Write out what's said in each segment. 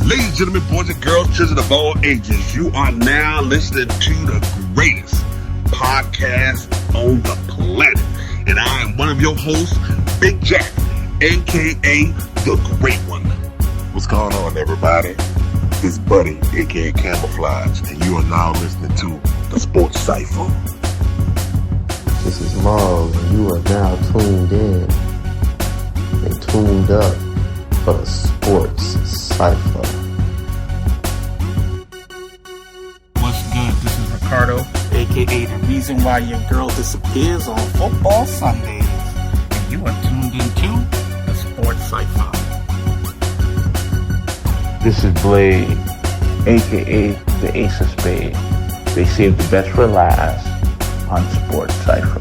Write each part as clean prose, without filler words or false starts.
Ladies and gentlemen, boys and girls, children of all ages, you are now listening to the greatest podcast on the planet. And I am one of your hosts, Big Jack, a.k.a. The Great One. What's going on, everybody? It's Buddy, a.k.a. Camouflage, and you are now listening to the Sports Cypher. This is Miles, and you are now tuned in and tuned up for the Sports Cypher. What's good? This is Ricardo, aka the reason why your girl disappears on football Sundays. And you are tuned into the Sports Cypher. This is Blade, aka the Ace of Spades. They save the best for last on Sports Cypher.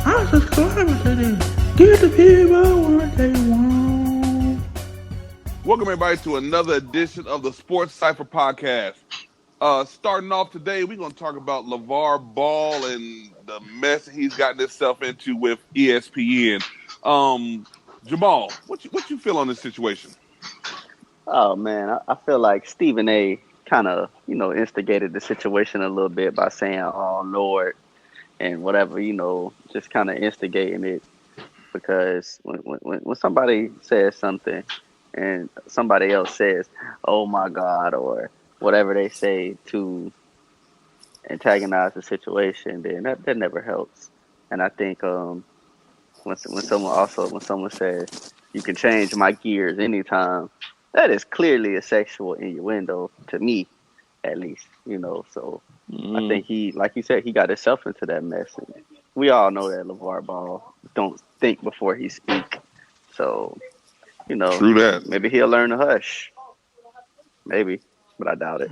I'm subscribing to this. Give the people what they want. Welcome, everybody, to another edition of the Sports Cypher podcast. Starting off today, we're going to talk about Lavar Ball and the mess he's gotten himself into with ESPN. Jamal, what you feel on this situation? Oh man, I feel like Stephen A. kind of instigated the situation a little bit by saying "Oh Lord" and whatever, just kind of instigating it, because when somebody says something and somebody else says "Oh my God" or whatever they say to antagonize the situation, then that never helps. And I think when someone says you can change my gears anytime, that is clearly a sexual innuendo to me, at least. So I think he, like you said, he got himself into that mess. And we all know that Lavar Ball don't think before he speak. So True that. maybe he'll learn to hush. Maybe, but I doubt it.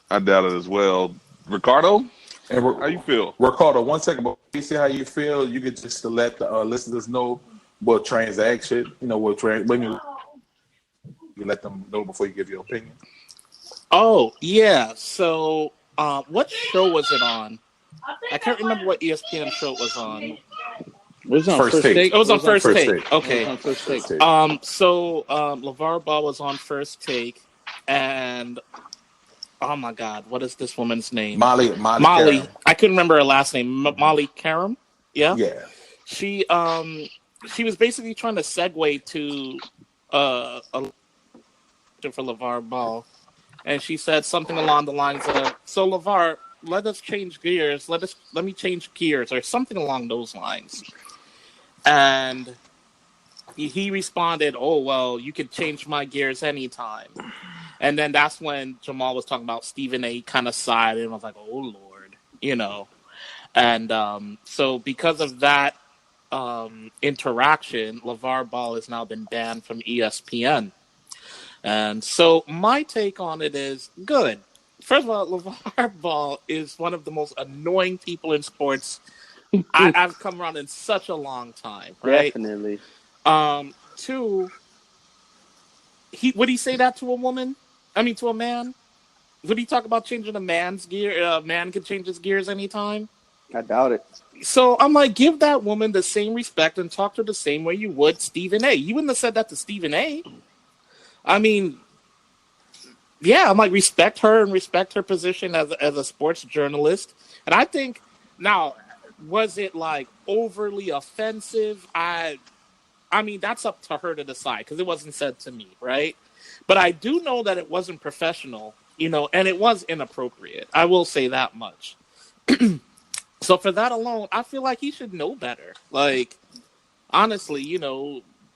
I doubt it as well. Ricardo, how you feel? Ricardo, 1 second, but you see how you feel. You get just to let the listeners know what transaction, when you let them know before you give your opinion. Oh, yeah. So, what show was it on? I can't remember what ESPN show it was on. It was on First Take. It was on First Take. Take. Okay. It was on First Take. So Lavar Ball was on First Take, and oh my God, what is this woman's name? Molly. Karam. I couldn't remember her last name. Molly Karam. Yeah. Yeah. She was basically trying to segue to a for Lavar Ball, and she said something along the lines of, "So Lavar, let us change gears. Let me change gears," or something along those lines. And he responded, "Oh, well, you can change my gears anytime." And then that's when Jamal was talking about Stephen A. kind of sighed, and I was like, "Oh Lord," And so because of that interaction, Lavar Ball has now been banned from ESPN. And so my take on it is good. First of all, Lavar Ball is one of the most annoying people in sports I've come around in such a long time, right? Definitely. Two, would he say that to a woman? I mean, to a man? Would he talk about changing a man's gear? A man can change his gears anytime? I doubt it. So I'm like, give that woman the same respect and talk to her the same way you would Stephen A. You wouldn't have said that to Stephen A. I mean, yeah, I'm like, respect her and respect her position as a sports journalist. And I think, now, was it like overly offensive? I mean, that's up to her to decide, because it wasn't said to me, right? But I do know that it wasn't professional, and it was inappropriate. I will say that much. So for that alone, I feel like he should know better. Like, honestly,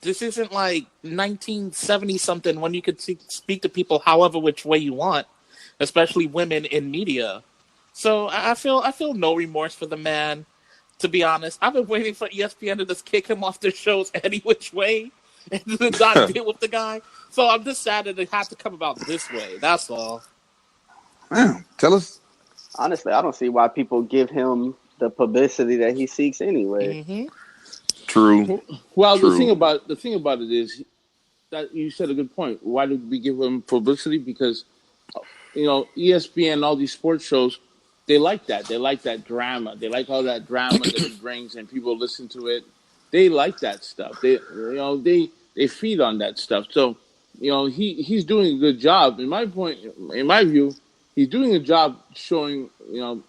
this isn't like 1970-something when you could speak to people however which way you want, especially women in media. So I feel no remorse for the man, to be honest. I've been waiting for ESPN to just kick him off their shows any which way and not deal with the guy. So I'm just sad that it had to come about this way. That's all. Man, tell us. Honestly, I don't see why people give him the publicity that he seeks anyway. Mm-hmm. True. Well, True. the thing about it is, that you said a good point. Why did we give him publicity? Because ESPN and all these sports shows, they like that. They like that drama. They like all that drama that he brings, and people listen to it. They like that stuff. They feed on that stuff. So, he's doing a good job. In my view, he's doing a job showing,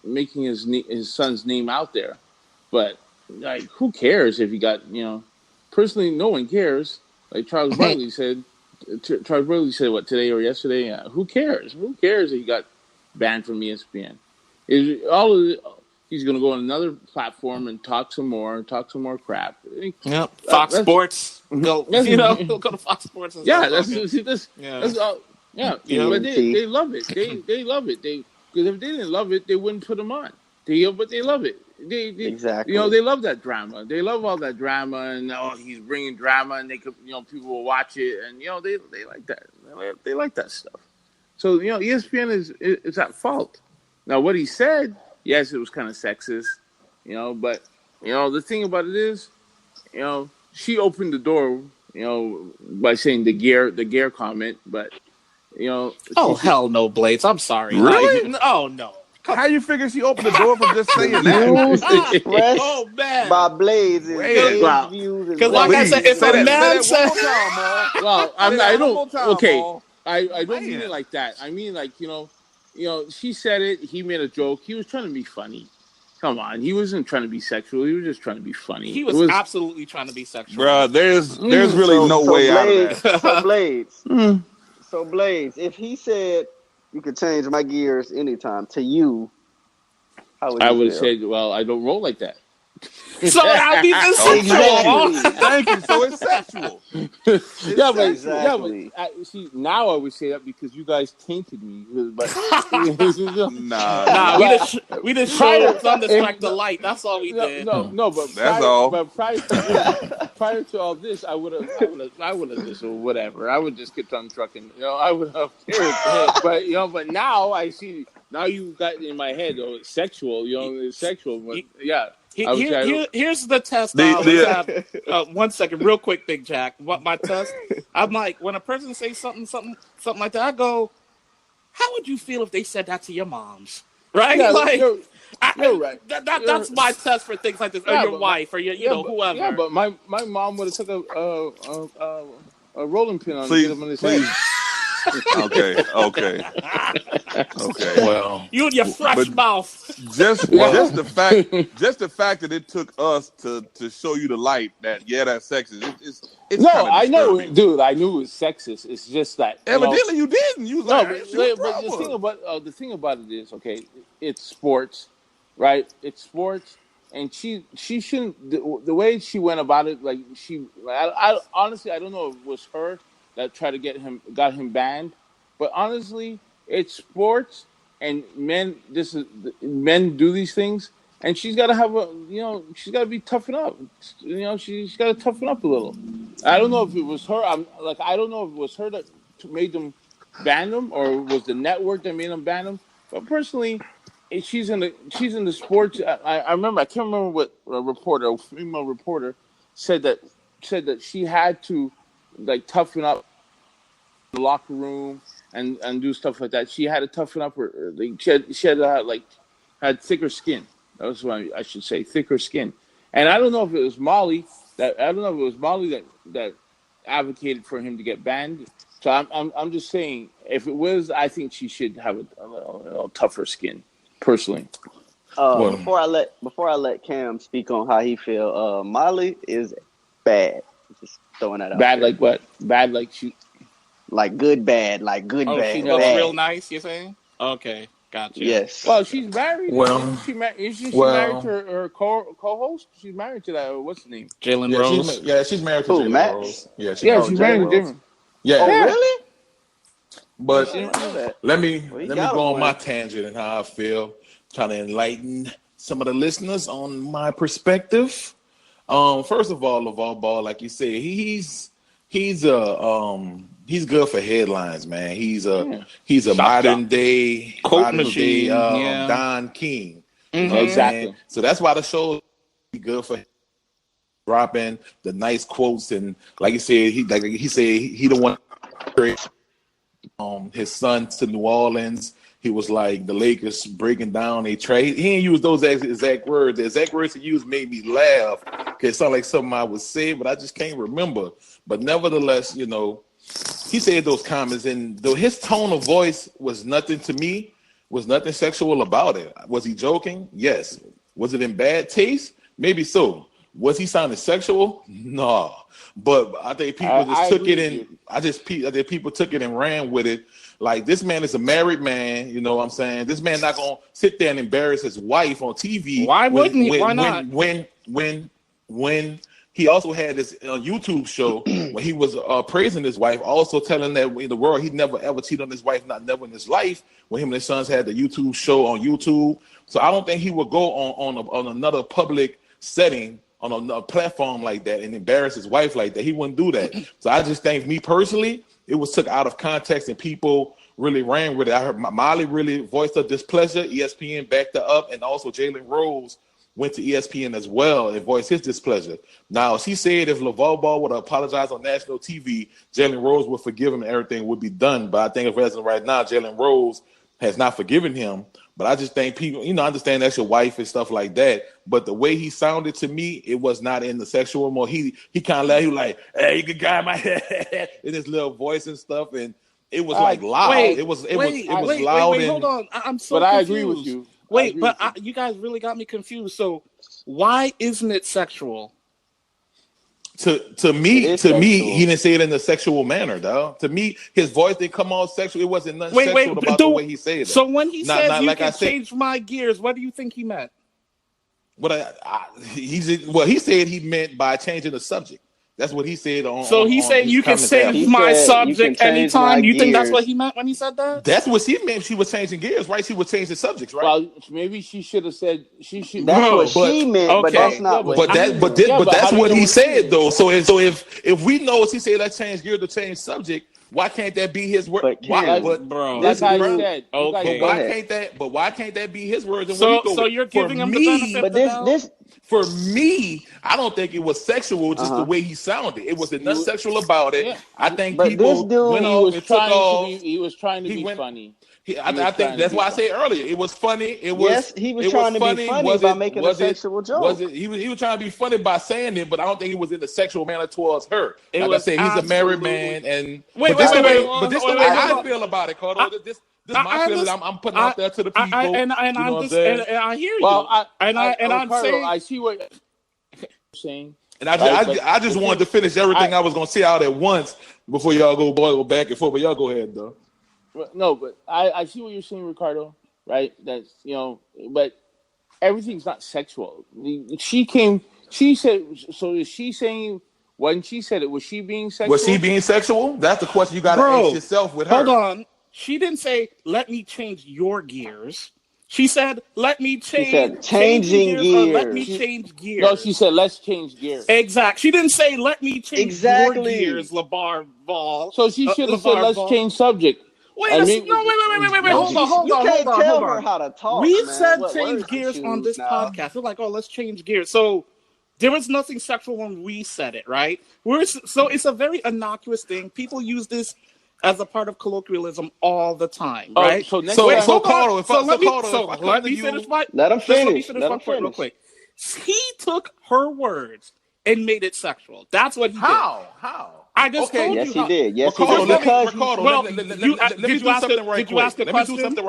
making his son's name out there. But like, who cares if he got, personally, no one cares. Like Charles Barkley said. Charles Barkley said, what, today or yesterday? Who cares? Who cares if he got banned from ESPN? He's going to go on another platform and talk some more crap. Yep. Fox Sports. He'll go to Fox Sports. And that's all. Yeah, but they love it. They love it. Because if they didn't love it, they wouldn't put him on. But they love it. Exactly. They love that drama. They love all that drama, and he's bringing drama, and they could, people will watch it, and they like that. They like that stuff. So ESPN is at fault. Now, what he said, yes, it was kind of sexist, but the thing about it is, she opened the door, by saying the gear comment, but hell no, Blades. I'm sorry. Really? No. How you figure she opened the door from just saying that? Views expressed man. by Blades is Blades' views. Because like I said, if a man said, well, I don't. Okay, I don't mean it like that. I mean, like, she said it. He made a joke. He was trying to be funny. Come on, he wasn't trying to be sexual. He was just trying to be funny. He was absolutely trying to be sexual. Bro, there's really no way Blades, out of that. So Blades, if he said you could change my gears anytime to you, how would you I would feel? say, well, I don't roll like that. So that'd be the sexual. Thank you. So it's sexual. Exactly. See, now I would say that because you guys tainted me. But Nah. We just showed Thunderstrike the light. That's all we did. No, but that's all. But prior to all this, I would have just whatever. I would just keep on trucking. I would have cared. But now I see. Now you got in my head, it's sexual. It's sexual. But yeah. Here's the test. 1 second, real quick, Big Jack. What my test? I'm like, when a person says something like that, I go, "How would you feel if they said that to your moms?" Right? Yeah, like, you're right. That's my test for things like this, or your wife, or your whoever. Yeah, but my mom would have took a rolling pin on Please. him on his head. Okay. Well, you and your fresh mouth. Just the fact that it took us to show you the light that that's sexist. It's no, I know, dude. I knew it was sexist. It's just that evidently you didn't. You but the thing about it is, okay, it's sports, right? It's sports, and she shouldn't. The way she went about it, like I honestly, I don't know if it was her that tried to got him banned, but honestly, it's sports, and men do these things, and she's got to have she's got to be toughened up. She's got to toughen up a little. I don't know if it was her. I don't know if it was her that made them ban them, or it was the network that made them ban them. But personally, she's in the sports. I remember. I can't remember what a female reporter said that she had to toughen up the locker room and do stuff like that. She had to toughen up her. She had thicker skin. That was what I should say, thicker skin. And I don't know if it was Molly that advocated for him to get banned. So I'm just saying, if it was, I think she should have a tougher skin, personally. Before I let Cam speak on how he feel, Molly is bad. Just throwing that out. Bad there. like what? Bad like she. Like good bad, like good bad. She looks real nice. You're saying? Okay, gotcha. Yes. Well, she's married. Well, is she married to her co-host? She's married to that. What's the name? Jalen Rose. She's married to Jalen Matt? Rose. Yeah, she's married to Jalen. Yeah. Oh, really? But let me go on my tangent and how I feel. Trying to enlighten some of the listeners on my perspective. First of all, Lavar Ball, like you said, he's good for headlines, man. He's a modern day machine, Don King. Mm-hmm. Exactly. So that's why the show is good for him. dropping the nice quotes, and like he said, he the one his son to New Orleans. He was like the Lakers breaking down a trade. He didn't use those exact words. The exact words he used made me laugh because it sounded like something I would say, but I just can't remember. But nevertheless, you know, he said those comments, and though his tone of voice was nothing to me, was nothing sexual about it. Was he joking? Yes. Was it in bad taste? Maybe so. Was he sounding sexual? No. But I think people just took it and I think people took it and ran with it. Like, this man is a married man, you know what I'm saying? This man not gonna sit there and embarrass his wife on TV. Why wouldn't he? Why not? When he also had this YouTube show when he was praising his wife, also telling that in the world he'd never ever cheat on his wife, not never in his life. When him and his sons had the YouTube show on YouTube, so I don't think he would go on another public setting on a platform like that and embarrass his wife like that. He wouldn't do that. So I just think, me personally, it was took out of context and people really ran with it. I heard Molly really voiced her displeasure. ESPN backed her up, and also Jalen Rose went to ESPN as well and voiced his displeasure. Now, she said if Lavar Ball would apologize on national TV, Jalen Rose would forgive him and everything would be done. But I think if as of right now, Jalen Rose has not forgiven him. But I just think people, I understand that's your wife and stuff like that. But the way he sounded to me, it was not in the sexual mode. He kind of he was like, "Hey, you can guy my head," in his little voice and stuff, and it was like loud. It was loud. Wait, hold on. I'm so. But confused. I agree with you. Wait, but you guys really got me confused. So why isn't it sexual? To me, he didn't say it in a sexual manner, though. To me, his voice didn't come off sexual. It wasn't nothing sexual about the way he said it. So when he said you can change my gears, what do you think he meant? He said he meant by changing the subject. That's what he said on. So he said you can change my subject anytime. You think that's what he meant when he said that? That's what she meant. She was changing gears, right? She was changing the subjects, right? Well, maybe she should have said she should. That's what she meant, okay. But that's not what. But that's what he said, though. So if we know she said let's change gear to change subject, why can't that be his word? Bro, that's how he said. Okay. But why can't that be his words? So you're giving him the benefit of the doubt? For me, I don't think it was sexual, just the way he sounded. It was nothing sexual about it. Yeah. I think people went off and took off. He was trying to be funny. I think that's why I said earlier. It was funny. He was trying to be funny by making a sexual joke. He was trying to be funny by saying it, but I don't think he was in a sexual manner towards her. Like I said, he's a married man, and wait. But this the way I feel about it, Carter. This is my feeling. I'm putting out there to the people. And I hear you. Well, I'm saying I see what you're saying. And I just wanted to finish everything I was going to say out at once before y'all go back and forth. But y'all go ahead, though. No, but I see what you're saying, Ricardo. Right? That's but everything's not sexual. She said. So is she saying? When she said it, was she being sexual? Was she being sexual? That's the question you got to ask yourself with her. Hold on. She didn't say, let me change your gears. She said, let me change. She said, changing gears. Let me change gears. No, she said, let's change gears. Exactly. She didn't say, let me change your gears, Lavar Ball. So she should have said, let's change subject. Wait. Hold on. You can't tell her how to talk. We said change gears on this podcast. We're like, let's change gears. So there was nothing sexual when we said it, right? So it's a very innocuous thing. People use this as a part of colloquialism all the time, right? Let me finish my. Let him finish. Real quick. He took her words and made it sexual. That's what he did. How? I just told you. Yes, he did. Yes, he did. Let me do something right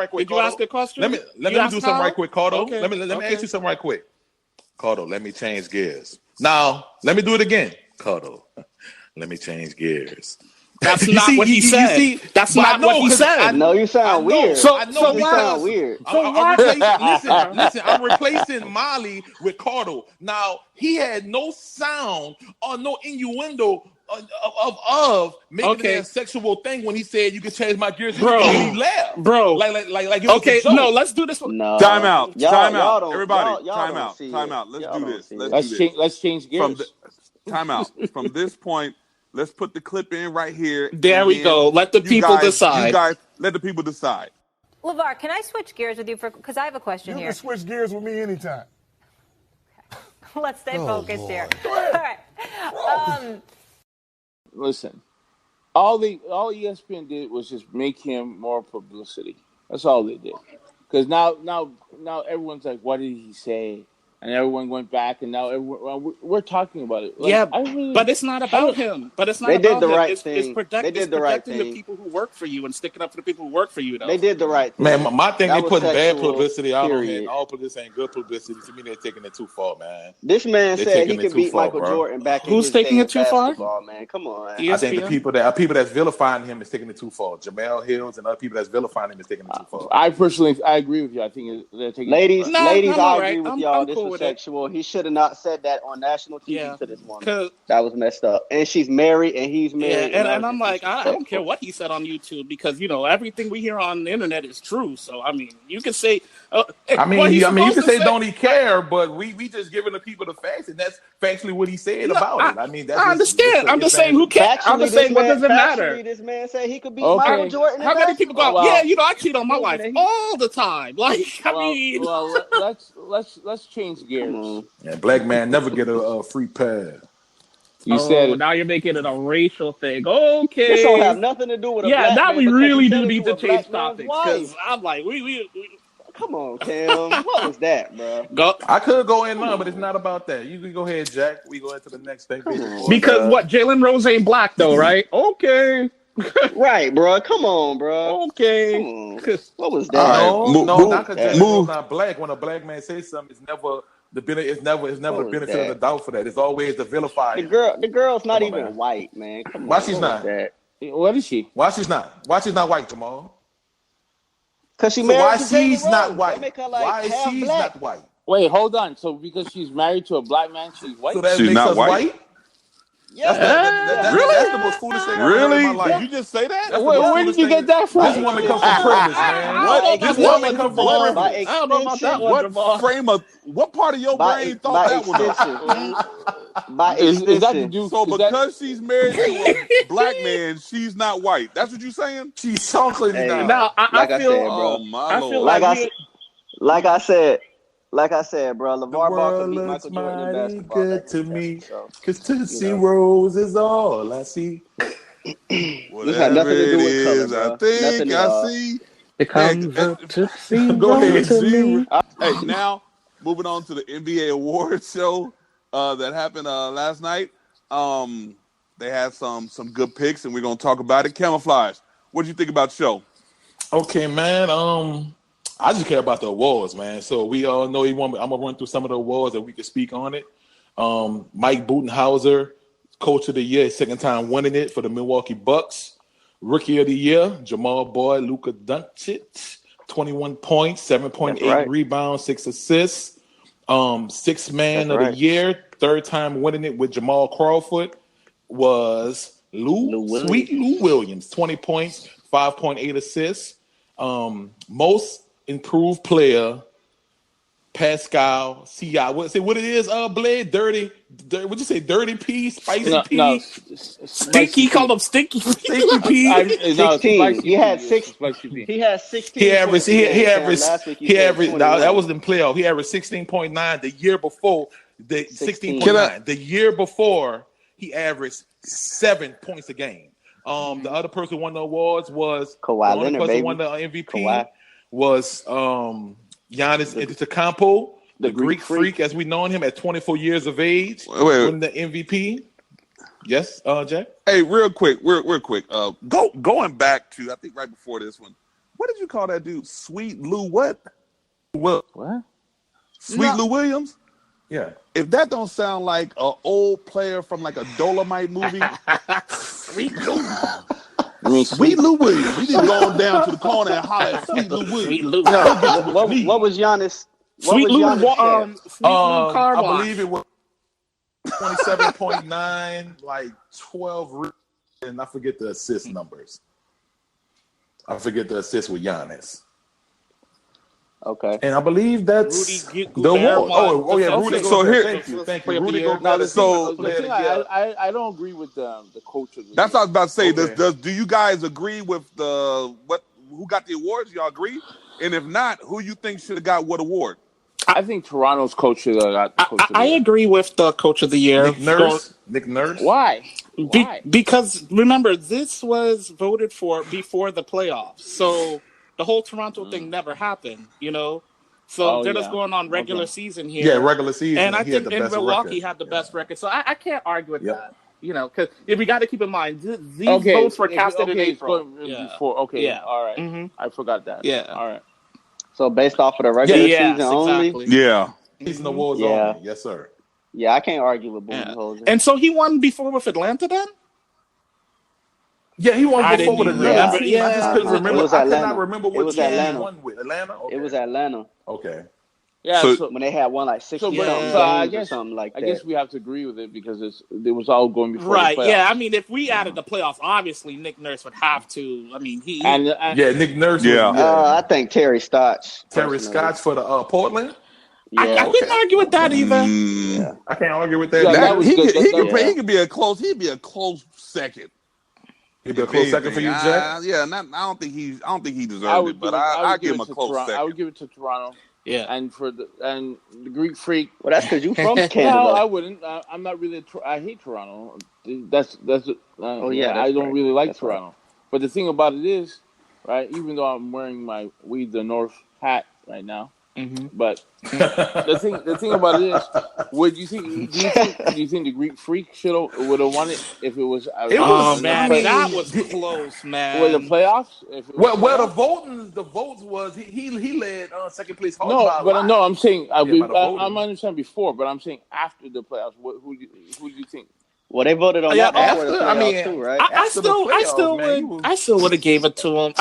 quick. Did you ask a question? Let me do something right quick, Cardo. Let me ask you something right quick. Cardo, let me change gears. Now, let me do it again. Cardo, let me change gears. That's not what he said. That's not what he said. No, you sound weird. So you sound weird. Listen, I'm replacing Molly with Cardo. Now, he had no sound or no innuendo of making it a sexual thing when he said you can change my gears. Bro, he laughed. Bro. Like it was no, let's do this one. No. Time out. Everybody, time out. Let's do this. Let's change gears. Time out. From this point, let's put the clip in right here. There we go. Let the people decide. You guys, let the people decide. Lavar, can I switch gears with you because I have a question here. You can switch gears with me anytime. Let's stay focused here. All right. Listen, all ESPN did was just make him more publicity. That's all they did. Because now everyone's like, what did he say? And everyone went back, and now we're talking about it. Like, Yeah, but it's not about him. But it's not They did about the him. right It's thing. They did it's the right protecting the thing. people who work for you and sticking up for the people who work for you. Though They did the right thing. Man, my thing, That they was putting bad sexual, publicity out on period. him. All publicity ain't good publicity. To me, they're taking it too far, man. This man They're said he taking it could too beat far, Michael bro. Jordan back in Who's his taking day it too of far? basketball, man. Come on. I think the ESPN? people that's vilifying him is taking it too far. Jamel Hills and other people that's vilifying him is taking it too far. I agree with you. I think they're taking Ladies, it. No, ladies, I'm I all agree right. with I'm y'all. This cool was with it. sexual. He should have not said that on national TV Yeah, to this woman. 'cause- That was messed up. And she's married, and he's yeah, married. and that was I'm just like, I don't care disrespectful. what he said on YouTube because everything we hear on the internet is true. So I mean, you can say, I mean, what he's you can supposed to say don't he care, but we just giving the people the facts, and that's factually what he said No, about it. I mean, that's I understand. I'm just saying, who cares? I'm just saying, what does it matter? This man said he could beat Okay. Michael Jordan. How many people go out? Well, Yeah, I cheat on my wife he- all the time. Like, I mean, well, let's change gears. Come on. Yeah, black man never get a free pass. You said it. Now you're making it a racial thing. Okay. This don't have nothing to do with a Yeah, black now man we because really he said do it need to a black change man's topics wife. because I'm like, we Come on, Cam. What was that, bro? go I could go in on, but it's not about that. You can go ahead, Jack. We go into the next thing. because what Jalen Rose ain't black though, right? Okay, Right, bro. Come on, bro. okay. Come on. What was that? All right, Not because Jalen move. Rose not black. When a black man says something, it's never the benefit. It's never What the was benefit of that? the doubt for that. It's always the vilify. The girl's not Come on, even man. white, man. Come Why on. she's What not? was that? What is she? Why she's not? Why she's not white, Jamal? Because she So married why to she's Jalen not Rose. white? That make her like Why half she's black. not white? Wait, hold on. So because she's married to a black man, she's white? So that She's makes not us white? white? Yeah. That's the most foolish thing I've ever heard in my life. Did you just say that? That's the Where most did foolish you thing. get that from? This woman comes from privilege, man. This woman comes from privilege. By I don't know about that one, Jamal. What frame of what part of your brain thought that one up? By Is that the extension. dude? So is that- because she's married to a black man, she's not white. That's what you saying? She's chocolate Hey. now. Now I Like I feel, said, bro. Oh my I feel lord! Like like I said, bro, The LeVar Ball could world beat looks Michael Jordan in mighty basketball. good to me. So, Cause Tootsie You know. Rolls is all I see. this had nothing to do with color, bro. I think Nothing at I all. see. it comes up to see Go ahead. to me. Hey, now moving on to the NBA awards show that happened last night. They had some good picks, and we're gonna talk about it. Camouflage. What do you think about the show? Okay, man. I just care about the awards, man. So we all know I'm gonna run through some of the awards that we can speak on it. Mike Budenholzer, Coach of the Year, second time winning it for the Milwaukee Bucks. Rookie of the Year, Jamal Boyd, Luka Doncic, 21 points, 7.8 That's right. rebounds, 6 assists. Sixth man That's of right. the year, third time winning it with Jamal Crawford was Sweet Lou Williams, 20 points, 5.8 assists. Most improved player, Pascal Ci. What it is? Blade, dirty. What'd you say? Dirty P, spicy P, No, Stinky, called him Stinky. stinky P. 16. He had 6. He He had 16. He averaged. He points. averaged. Last week He averaged. said Now, 21. that was in playoff. He averaged 16.9 the year before. The 16. 16.9. The year before, he averaged 7 points a game. The other person who won the awards was Kawhi the only Leonard, person baby. who won the MVP Kawhi. was Giannis Antetokounmpo, the Greek Freak. freak, as we know him at 24 years of age, Wait. winning the MVP. Yes, Jack. Hey, real quick. Going back to I think right before this one. What did you call that dude? Sweet Lou what? What? Sweet Lou Williams? Yeah. If that don't sound like an old player from like a Dolomite movie, Sweet Lou. I mean, Sweet Lou Williams. You just go down to the corner and holler at Sweet Lou Williams. Sweet Lou. What was Giannis? Sweet Lou. Sweet Lou car I wash. believe it was 27.9, like 12, and I forget the assist numbers. I forget the assist with Giannis. Okay. And I believe that's Rudy the Gobert award. won. Oh yeah, Rudy So Gobert. here- Thank Player you. of the Rudy year. Gobert. Now, So- the thing I don't agree with the coach of the That's what I was about to say. Okay. Do you guys agree with who got the awards? Y'all agree? And if not, who you think should have got what award? I think Toronto's coach should have got the coach of the I year. agree with the coach of the year. Nick Nurse. Why? Because remember, this was voted for before the playoffs, so the whole Toronto thing never happened. So they're just going on regular season here. Yeah, regular season. And I he had think the in best Milwaukee record. had the best record. So I can't argue with that. Because if we got to keep in mind, these Okay, votes were casted in April. Before, all right. Mm-hmm. I forgot that. Yeah. All right. So based off of the regular season only? Exactly. Yeah. Season awards only. Yes, sir. Yeah, I can't argue with Budenholzer. And so he won before with Atlanta then? Yeah, he won I before with didn't Atlanta. remember. I just couldn't remember. was I could Atlanta. not remember It what was team he Atlanta. won with. Atlanta? Okay. It was Atlanta. Okay. Yeah, So- When they had won like 60 something games I or guess, something like that. I guess we have to agree with it because it was all going before Right, the playoffs. yeah. I mean, if we added the playoffs, obviously Nick Nurse would have to. I mean, he And Yeah, Nick Nurse. Yeah. Was, I think Terry Stotts. Terry personally. Scotch for the Portland. Yeah. I couldn't argue with that either. Yeah. I can't argue with that. Yeah, That- that was he good. could, he could Yeah. he could be a close. He'd be a close second. He'd be a close second for you, Jack. Yeah, I don't think he deserved I would it, but give it- I I would give him it a to close Toronto. second. I would give it to Toronto. Yeah. And the Greek Freak. Well, that's because you from Canada. No, I wouldn't. I'm not really. I hate Toronto. That's. Oh, yeah, I that's don't right. really like That's Toronto. But the thing about it is, right? Even though I'm wearing my We the North hat right now, but the thing about it is, do you think the Greek Freak would have won it if it was? Oh man, that was close, man. With the playoffs? Well, the votes was he led second place. I'm saying by the voting. I'm understanding before, but I'm saying after the playoffs. Who do you think? Well, they voted on that before the playoffs too, right? I still would have gave it to him.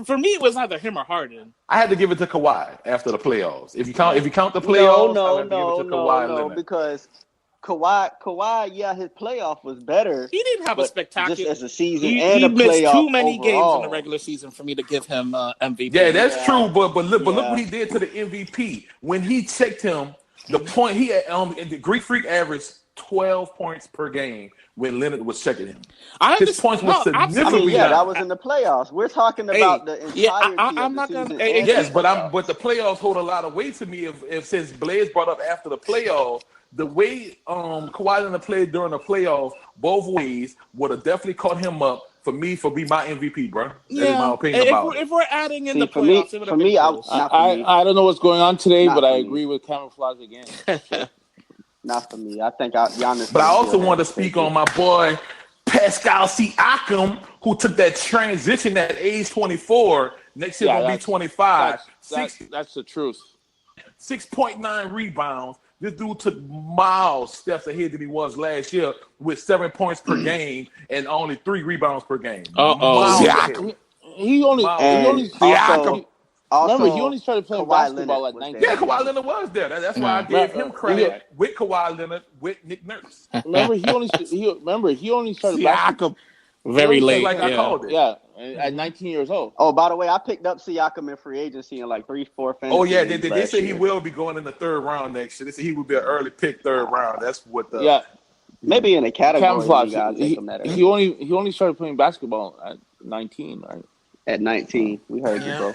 For me, it was either him or Harden. I had to give it to Kawhi after the playoffs. If you count the playoffs, I had to give it to Kawhi Leonard. Because Kawhi, yeah, his playoff was better. He didn't have a spectacular just as a season he and a missed playoff too many games overall. in the regular season for me to give him MVP. Yeah, that's true. But look what he did to the MVP when he checked him. The point he had the Greek Freak averaged 12 points per game when Leonard was checking him. His points were significantly yeah, high. that was in the playoffs. We're talking about the entirety I'm not of the gonna. season. Yes, but the playoffs hold a lot of weight to me. If since Blaze brought up after the playoffs, the way Kawhi Leonard played during the playoffs, both ways would have definitely caught him up for me for be my MVP, bro. That is my opinion about it. If we're adding in the for me, playoffs, it would for have me, been close. I don't know what's going on today, Not but I for me. agree with Camouflage again. Not for me. I think Giannis. But I also want to speak on my boy Pascal Siakam, who took that transition at age 24. Next year gonna be 25. That's the truth. 6.9 rebounds. This dude took miles steps ahead than he was last year with 7 points per game and only 3 rebounds per game. Siakam. He only Also, remember, he only started playing Kawhi basketball Leonard at was 19. there. Yeah, Kawhi Leonard was there. That's why I gave him credit with Kawhi Leonard, with Nick Nurse. Remember, he only started basketball. Siakam, very late. Like I called it. Yeah, at 19 years old. Oh, by the way, I picked up Siakam in free agency in like 3-4 fantasy. Oh yeah, leagues they last say he year. will be going in the third round next year. They say he would be an early pick third round. That's what the Maybe in a category. Camouflage. You guys take him that early. He only started playing basketball at 19, right? At 19, we heard you, bro.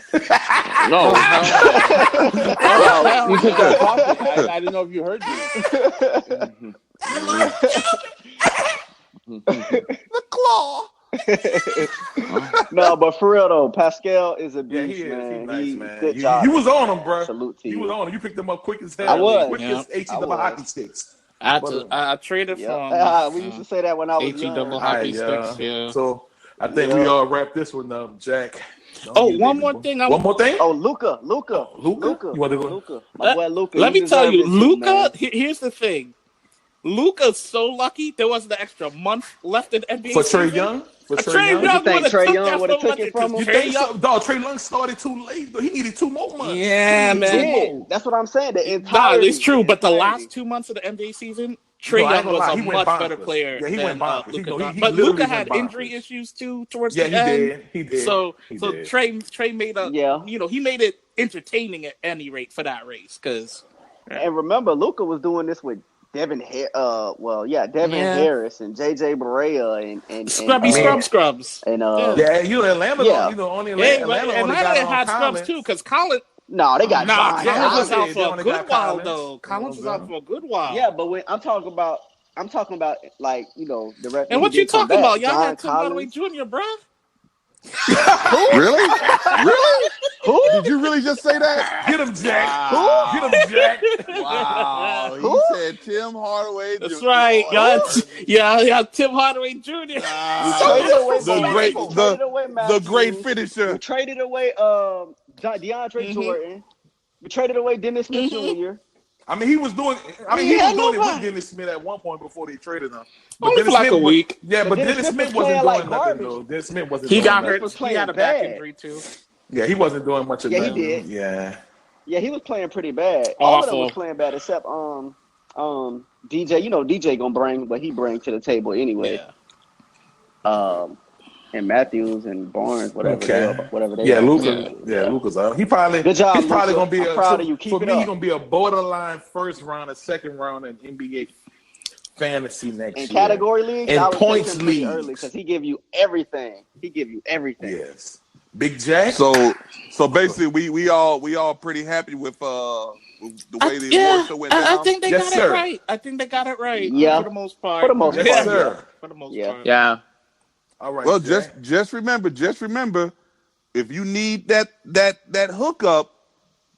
No. You took that coffee. I didn't know if you heard me. The claw. No, but for real though, Pascal is a yeah, beast, he is. man. He's nice, man. Good job. You was on him, bro. Salute to You you. was on him. You picked him up quick as hell. I was. Quick as HE I double was. hockey sticks. I traded Yeah. from We used to say that when I was HE young. double hockey sticks. Yeah. So I think we all wrap this one up, Jack. One more thing. One more thing? Oh, Luka. You want to go? Luka. My boy Luka. Let me tell you, Luka. here's the thing. Luka's so lucky there wasn't an extra month left in NBA For season. Trae Young? For Trae Young? Young You think would've Trae took Young that would've from took it from him? You think so? Dog, Trae Young started too late, though. He needed 2 more months. Yeah, man. That's what I'm saying. The Nah, entirety. it's true. But the last 2 months of the NBA season, Trae No, I ain't Young gonna lie, was he a went much better bonkers. player. Yeah, he than, went bonkers. Luka He Doncic. But literally Luka had went injury bonkers. issues too towards Yeah, the end. he did. So He so did. Trey made he made it entertaining at any rate for that race because. And remember, Luka was doing this with Devin Harris and JJ Barea and Scrubs. And Atlanta. Yeah. Only Atlanta only Atlanta got had on Scrubs Collins. too because Collins No, they got Nah, John Collins was Collins. out They for a only good got while, Collins. though. Collins was out for a good while. Yeah, but when I'm talking about like the rest. And When what he you did come talking back, about? Y'all John had Tim Hardaway Collins. Jr., bro. Who? Really? Really? Who? Did you really just say that? Get him, Jack. Wow. Get him, Jack. Wow. He Who? said Tim Hardaway. That's right. Y'all Tim Hardaway Jr. We traded away The Ball. great, We traded away the great Matthews. finisher. We traded away DeAndre Jordan. We traded away Dennis Smith Jr. I mean, he was doing. I mean, He he was had doing it with nobody. Dennis Smith at one point before they traded him. Only for like a week. But Dennis Smith wasn't playing like doing nothing garbage. though. Dennis Smith wasn't. He doing got nothing. hurt. was He playing had a back bad. injury, too. Yeah, he wasn't doing much of Yeah, he nothing. did. Yeah. Yeah, he was playing pretty bad. All of them was Awful. playing bad except DJ. You know DJ gonna bring what he bring to the table anyway. Yeah. And Matthews and Barnes, whatever they Yeah, are. Luka. Yeah, Luka's out. Good job. He's probably Luka. gonna be. I'm proud of you. Keep for it me, up. he's gonna be a borderline first round, a second round in NBA fantasy next year. In category leagues, in I would points take him pretty leagues early because he give you everything. Yes, Big Jack. So basically, we all pretty happy with the way the award show went down. I think they Yes, got sir. it right. I think they got it right. Yeah. For the most part. For the most Yes, part, sir. For the most Yeah. part. Yeah. All right. Well, Jack. just remember, if you need that hookup,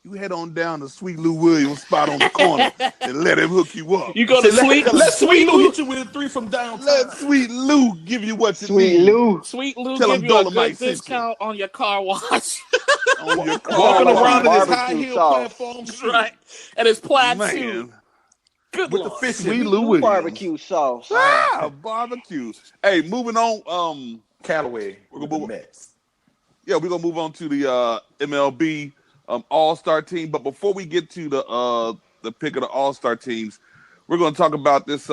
you head on down to Sweet Lou Williams spot on the corner and let him hook you up. You go to Let Sweet Lou Lou. hit you with a three from downtown. Let Sweet Lou give you what you Sweet need. Lou. Sweet Lou Tell give him you a Dolomite good sent you. discount on your car wash. On your car. Walking like around in his barbecue high heel sauce. platform shoe. Right. And it's plaid suit. Man. Good With the Lord. fish in Sweet it. Lou Williams. Barbecue sauce. Barbecue. Hey, moving on. Callaway We're with gonna the move- Mets. Yeah, we're gonna move on to the MLB All-Star team. But before we get to the pick of the All-Star teams, we're gonna talk about this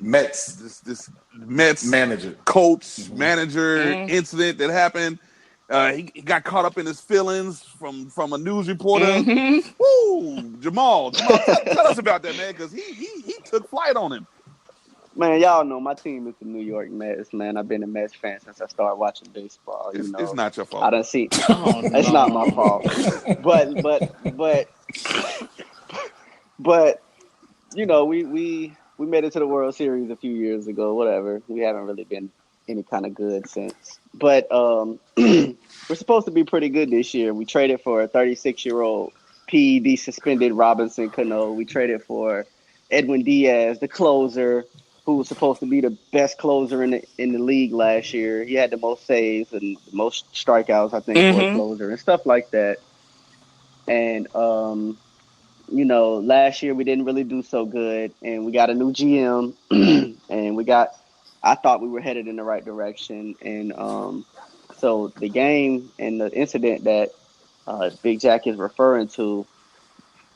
Mets this Mets manager. coach manager incident that happened. He got caught up in his feelings from a news reporter. Woo, Jamal, tell us about that, man, because he took flight on him. Man, y'all know my team is the New York Mets, man. I've been a Mets fan since I started watching baseball. It's not your fault. I done see. Oh, It's not my fault. But you know, we made it to the World Series a few years ago. Whatever. We haven't really been any kind of good since. But we're supposed to be pretty good this year. We traded for a 36-year-old PED suspended Robinson Cano. We traded for Edwin Diaz, the closer, who was supposed to be the best closer in the league last year. He had the most saves and the most strikeouts, I think, for a closer and stuff like that. And you know, last year we didn't really do so good, and we got a new GM, and I thought we were headed in the right direction, and so the game and the incident that Big Jack is referring to,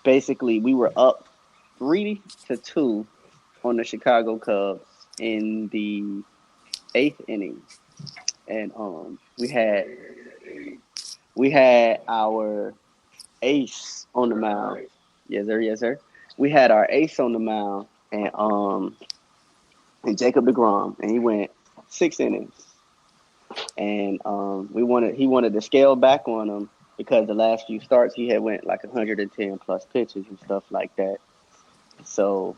basically we were up 3-2 on the Chicago Cubs in the 8th inning, and we had our ace on the mound. Yes, sir. We had our ace on the mound, and Jacob deGrom, and he went 6 innings, and he wanted to scale back on him because the last few starts he had went like 110 plus pitches and stuff like that. So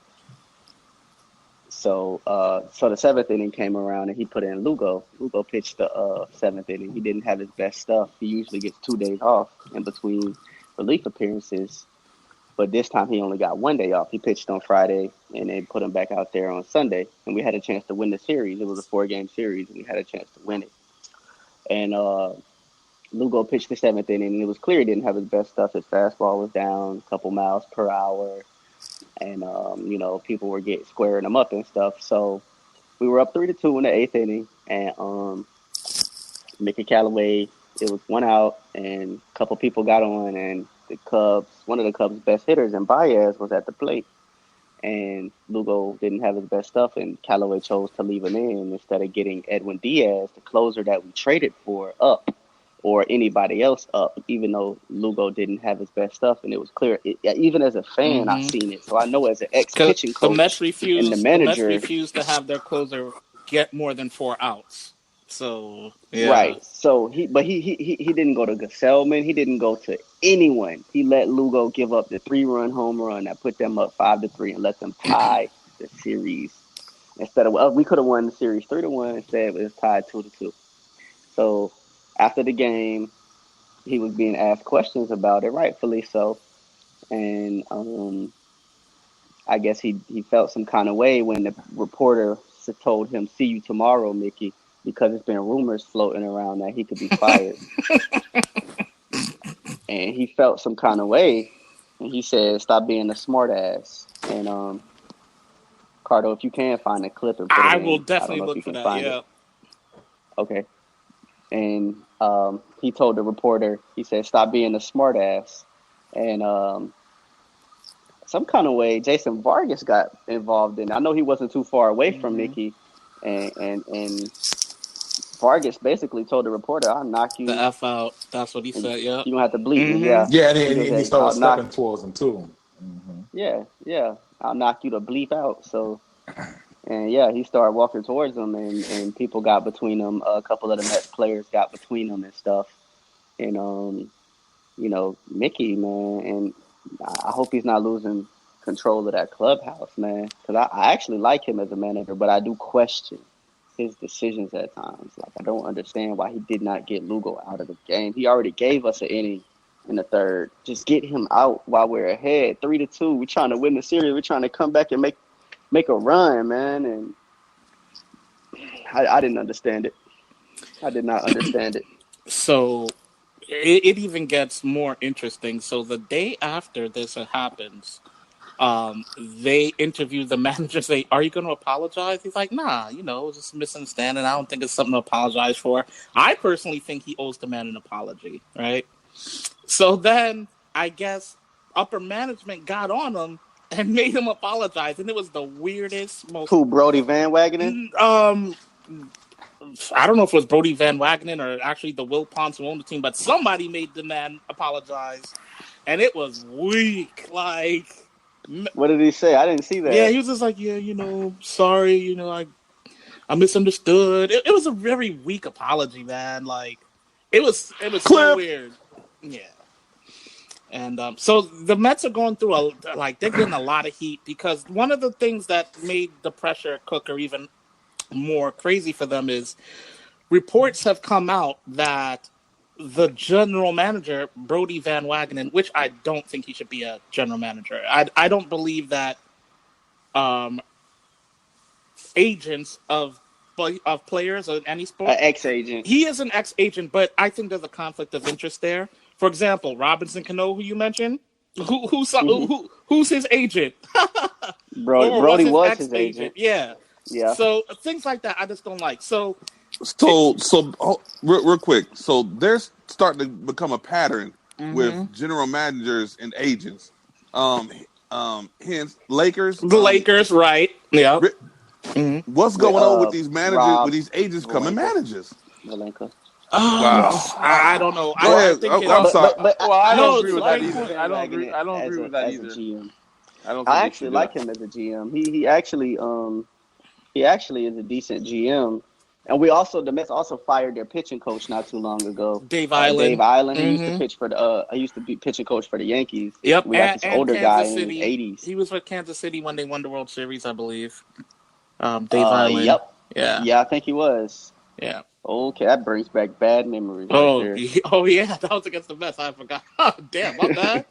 the 7th inning came around and he put in Lugo. Lugo pitched the 7th inning. He didn't have his best stuff. He usually gets 2 days off in between relief appearances, but this time he only got 1 day off. He pitched on Friday and they put him back out there on Sunday, and we had a chance to win the series. It was a 4-game series and we had a chance to win it. And Lugo pitched the 7th inning, and it was clear he didn't have his best stuff. His fastball was down a couple miles per hour. And, you know, people were squaring him up and stuff. So we were up 3-2 in the 8th inning. And Mickey Callaway, it was 1 out, and a couple people got on. And one of the Cubs' best hitters, and Baez, was at the plate. And Lugo didn't have his best stuff, and Callaway chose to leave him in instead of getting Edwin Diaz, the closer that we traded for, up, or anybody else up, even though Lugo didn't have his best stuff. And it was clear, even as a fan, I've seen it. So I know as an ex-pitching coach the Mets refused and the manager. refused to have their closer get more than 4 outs. So yeah. Right. So he didn't go to Gesellman. He didn't go to anyone. He let Lugo give up the 3-run home run that put them up 5-3 and let them tie the series. Instead of we could have won the series 3-1. Instead, it was tied 2-2. So after the game, he was being asked questions about it, rightfully so, and I guess he felt some kind of way when the reporter told him, "See you tomorrow, Mickey," because there's been rumors floating around that he could be fired. And he felt some kind of way, and he said, "Stop being a smartass." And Cardo, if you can find the clip and put it in, I will definitely I don't know look if you for can that. find Yeah. it. Okay. And he told the reporter, he said, "Stop being a smartass." And some kind of way, Jason Vargas got involved in it. I know he wasn't too far away from Mickey, and Vargas basically told the reporter, "I'll knock you The F out. That's what he said. Yeah. you don't have to bleep me." Yeah. Yeah, and He he said, started stepping towards him too. yeah, I'll knock you to bleep out. So, and yeah, he started walking towards him, and people got between them. A couple of the Mets players got between them and stuff. And Mickey, man, and I hope he's not losing control of that clubhouse, man, because I actually like him as a manager, but I do question his decisions at times. Like, I don't understand why he did not get Lugo out of the game. He already gave us an inning in the third. Just get him out while we're ahead, 3-2. We're trying to win the series. We're trying to come back and make a run, man. And I didn't understand it. I did not understand it. So it even gets more interesting. So the day after this happens, they interview the manager, say, "Are you going to apologize?" He's like, "Nah, it was just a misunderstanding. I don't think it's something to apologize for." I personally think he owes the man an apology, right? So then I guess upper management got on him and made him apologize, and it was the weirdest, most Who, Brody Van Wagenen? I don't know if it was Brody Van Wagenen or actually the Will Ponce who owned the team, but somebody made the man apologize, and it was weak. Like, what did he say? I didn't see that. Yeah, he was just like, "Yeah, sorry, I misunderstood." It was a very weak apology, man. Like, it was so weird. Yeah. And so the Mets are going through they're getting a lot of heat because one of the things that made the pressure cooker even more crazy for them is reports have come out that the general manager, Brody Van Wagenen, which I don't think he should be a general manager. I don't believe that agents of players of any sport. An ex-agent. He is an ex-agent, but I think there's a conflict of interest there. For example, Robinson Cano, who you mentioned, who's his agent? Brody was his agent. Yeah. So things like that, I just don't like. So real quick. So there's starting to become a pattern with general managers and agents. Hence Lakers. The Lakers, right? Yeah. What's going on with these managers, with these agents coming managers? Valenka. Wow. I don't know. Go ahead. I'm sorry. I don't agree with that either. I don't agree with that either. I actually like him as a GM. He actually is a decent GM. And the Mets also fired their pitching coach not too long ago. Dave Island. He used to pitch for he used to be pitching coach for the Yankees. Yep. We got this older Kansas guy City. in the 80s. He was with Kansas City when they won the World Series, I believe. Dave Island. Yep. Yeah, I think he was. Yeah. Okay, that brings back bad memories. Oh yeah, that was against the Mets. I forgot. Damn, my bad.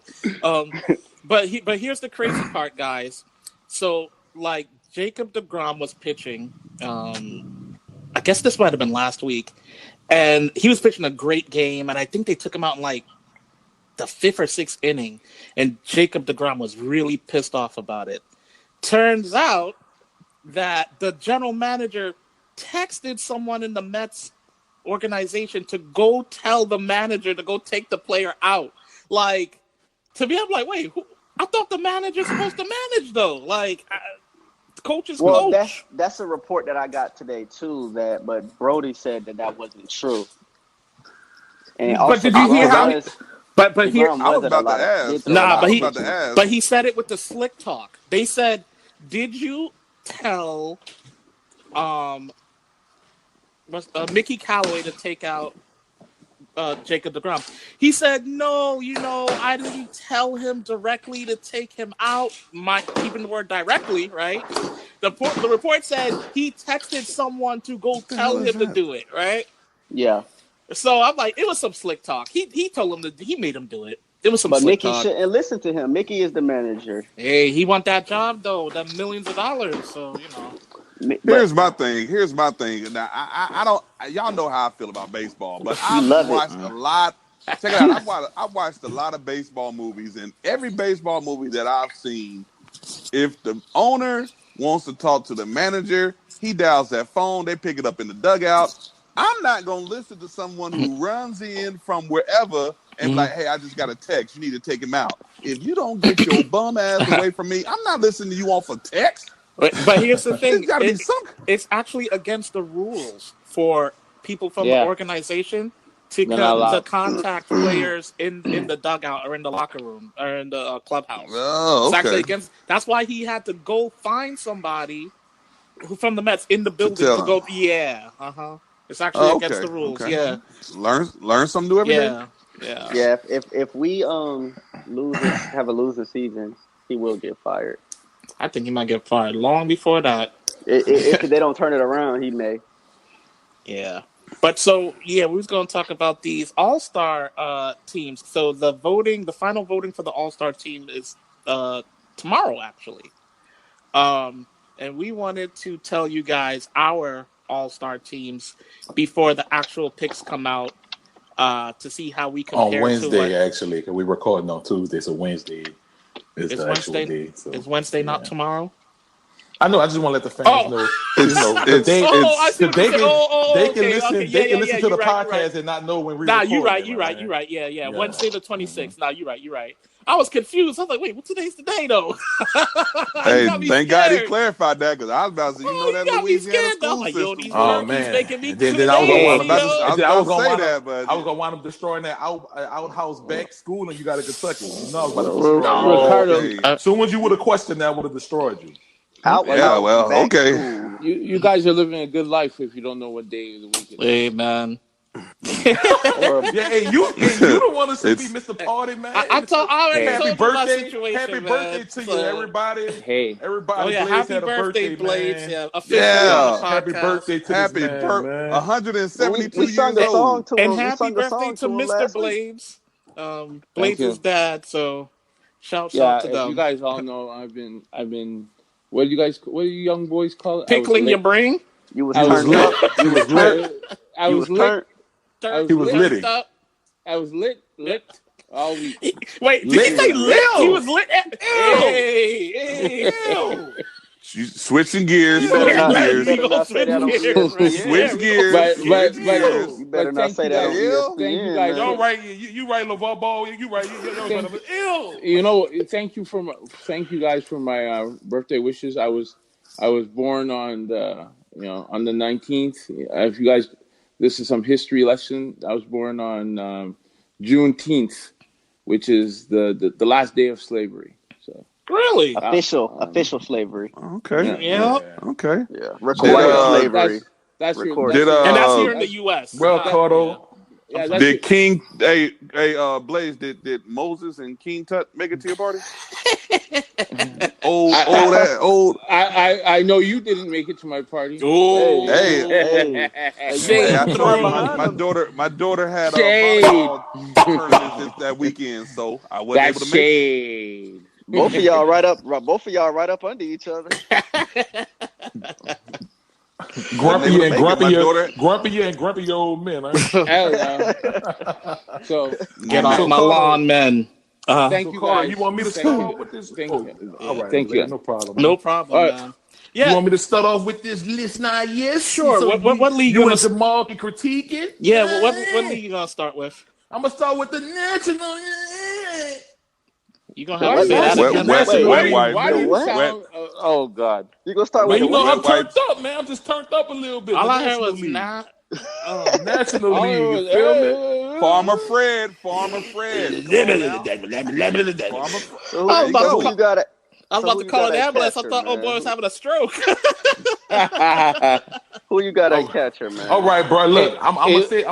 But here's the crazy part, guys. So like Jacob deGrom was pitching. I guess this might have been last week, and he was pitching a great game. And I think they took him out in like the 5th or 6th inning, and Jacob deGrom was really pissed off about it. Turns out that the general manager texted someone in the Mets organization to go tell the manager to go take the player out. Like, to me, I'm like, wait, I thought the manager's supposed to manage, though. Like, coach is coach. That's a report that I got today, too, but Brody said that wasn't true. And but also, did you hear how But here, I was about to ask. But he said it with the slick talk. They said, "Did you tell Mickey Callaway to take out Jacob deGrom. He said, "No, I didn't tell him directly to take him out. Keeping the word directly, right? The report said he texted someone to go tell him to do it, right? Yeah. So I'm like, it was some slick talk. He told him he made him do it. It was some But slick Mickey talk. shouldn't listen to him. Mickey is the manager. Hey, he want that job though, that millions of dollars. So Here's my thing. Now, I don't. Y'all know how I feel about baseball, but I've watched a lot. Check it out. I've watched a lot of baseball movies, and every baseball movie that I've seen, if the owner wants to talk to the manager, he dials that phone. They pick it up in the dugout. I'm not gonna listen to someone who runs in from wherever and be like, "Hey, I just got a text. You need to take him out." If you don't get your bum ass away from me, I'm not listening to you off a text. But here's the thing: it's actually against the rules for people from the organization to contact players in the dugout or in the locker room or in the clubhouse. Oh, okay. It's actually against. That's why he had to go find somebody from the Mets in the building to go. Yeah, It's actually against the rules. Okay. Yeah, learn something new every day. Yeah. If we have a losing season, he will get fired. I think he might get fired long before that. If they don't turn it around, he may. Yeah. But we was going to talk about these All-Star teams. So the final voting for the All-Star team is tomorrow, actually. And we wanted to tell you guys our All-Star teams before the actual picks come out to see how we compare on Wednesday, actually, because we're recording on Tuesday, so Wednesday is the actual day. So, is Wednesday not tomorrow? I know. I just want to let the fans know. They can listen to the podcast and not know when we. Nah, you're right. Yeah. Wednesday the 26th. Nah, you're right. I was confused. I was like, wait, what today's the day though? Hey, thank God he clarified that because I was about to say, that Louisiana school system. Oh man, making me then I was going to wind up destroying that outhouse back school, and you got to Kentucky. You know, I was about to destroy Ricardo. As soon as you would have questioned that, I would have destroyed you. Okay. You guys are living a good life if you don't know what day of the week it is. Hey, man. You don't want to be Mr. Party, man. I happy birthday to you, everybody. Hey, everybody. Happy birthday, Blades! Man. Happy birthday to happy birthday, 172 years old, and happy birthday to Mr. Blades. Blades' dad. So shout out to them. You guys all know I've been. What do you young boys call it? Pickling your brain. You was turned up. You was lit. I was lit. He was litty. I was lit all week. Wait, did you say lit? He was lit. Hey. Switching gears. Switch gears. You better not say that. Thank you guys. Y'all right. You right, Lavar Ball. You right. Thank you guys for my birthday wishes. I was born on the 19th. If you guys, this is some history lesson. I was born on Juneteenth, which is the last day of slavery. So really official slavery. Okay. Yeah. Okay. Yeah. Required slavery. That's recorded. And that's here in the U.S. Well, Cardo. Did King Blaze? Did Moses and King Tut make it to your party? I know you didn't make it to my party. Oh, hey. My daughter had a tournament that weekend, so I wasn't able to make it. Both of y'all right up under each other. Grumpy and grumpy old men. So get off my lawn, men. Thank you, Carl, guys. You want me to start off with this? All right. Thank you. No problem. No problem, man. Yeah. You want me to start off with this list now? Yes. Sure. So what league you and Jamal can critique it? Yeah. What league you gonna start with? I'm gonna start with the national. You gonna have to say that again? Why do you sound? Oh God! You gonna start with? I'm turned up, man. I'm just turned up a little bit. All I heard was not. National League. You feel me? Farmer Fred. You got it. I was So about who to you call got an at ambulance. I catcher, thought, oh man? boy, was having a stroke. Who you got Oh. at catcher, man? All right, bro. Look, I'm gonna say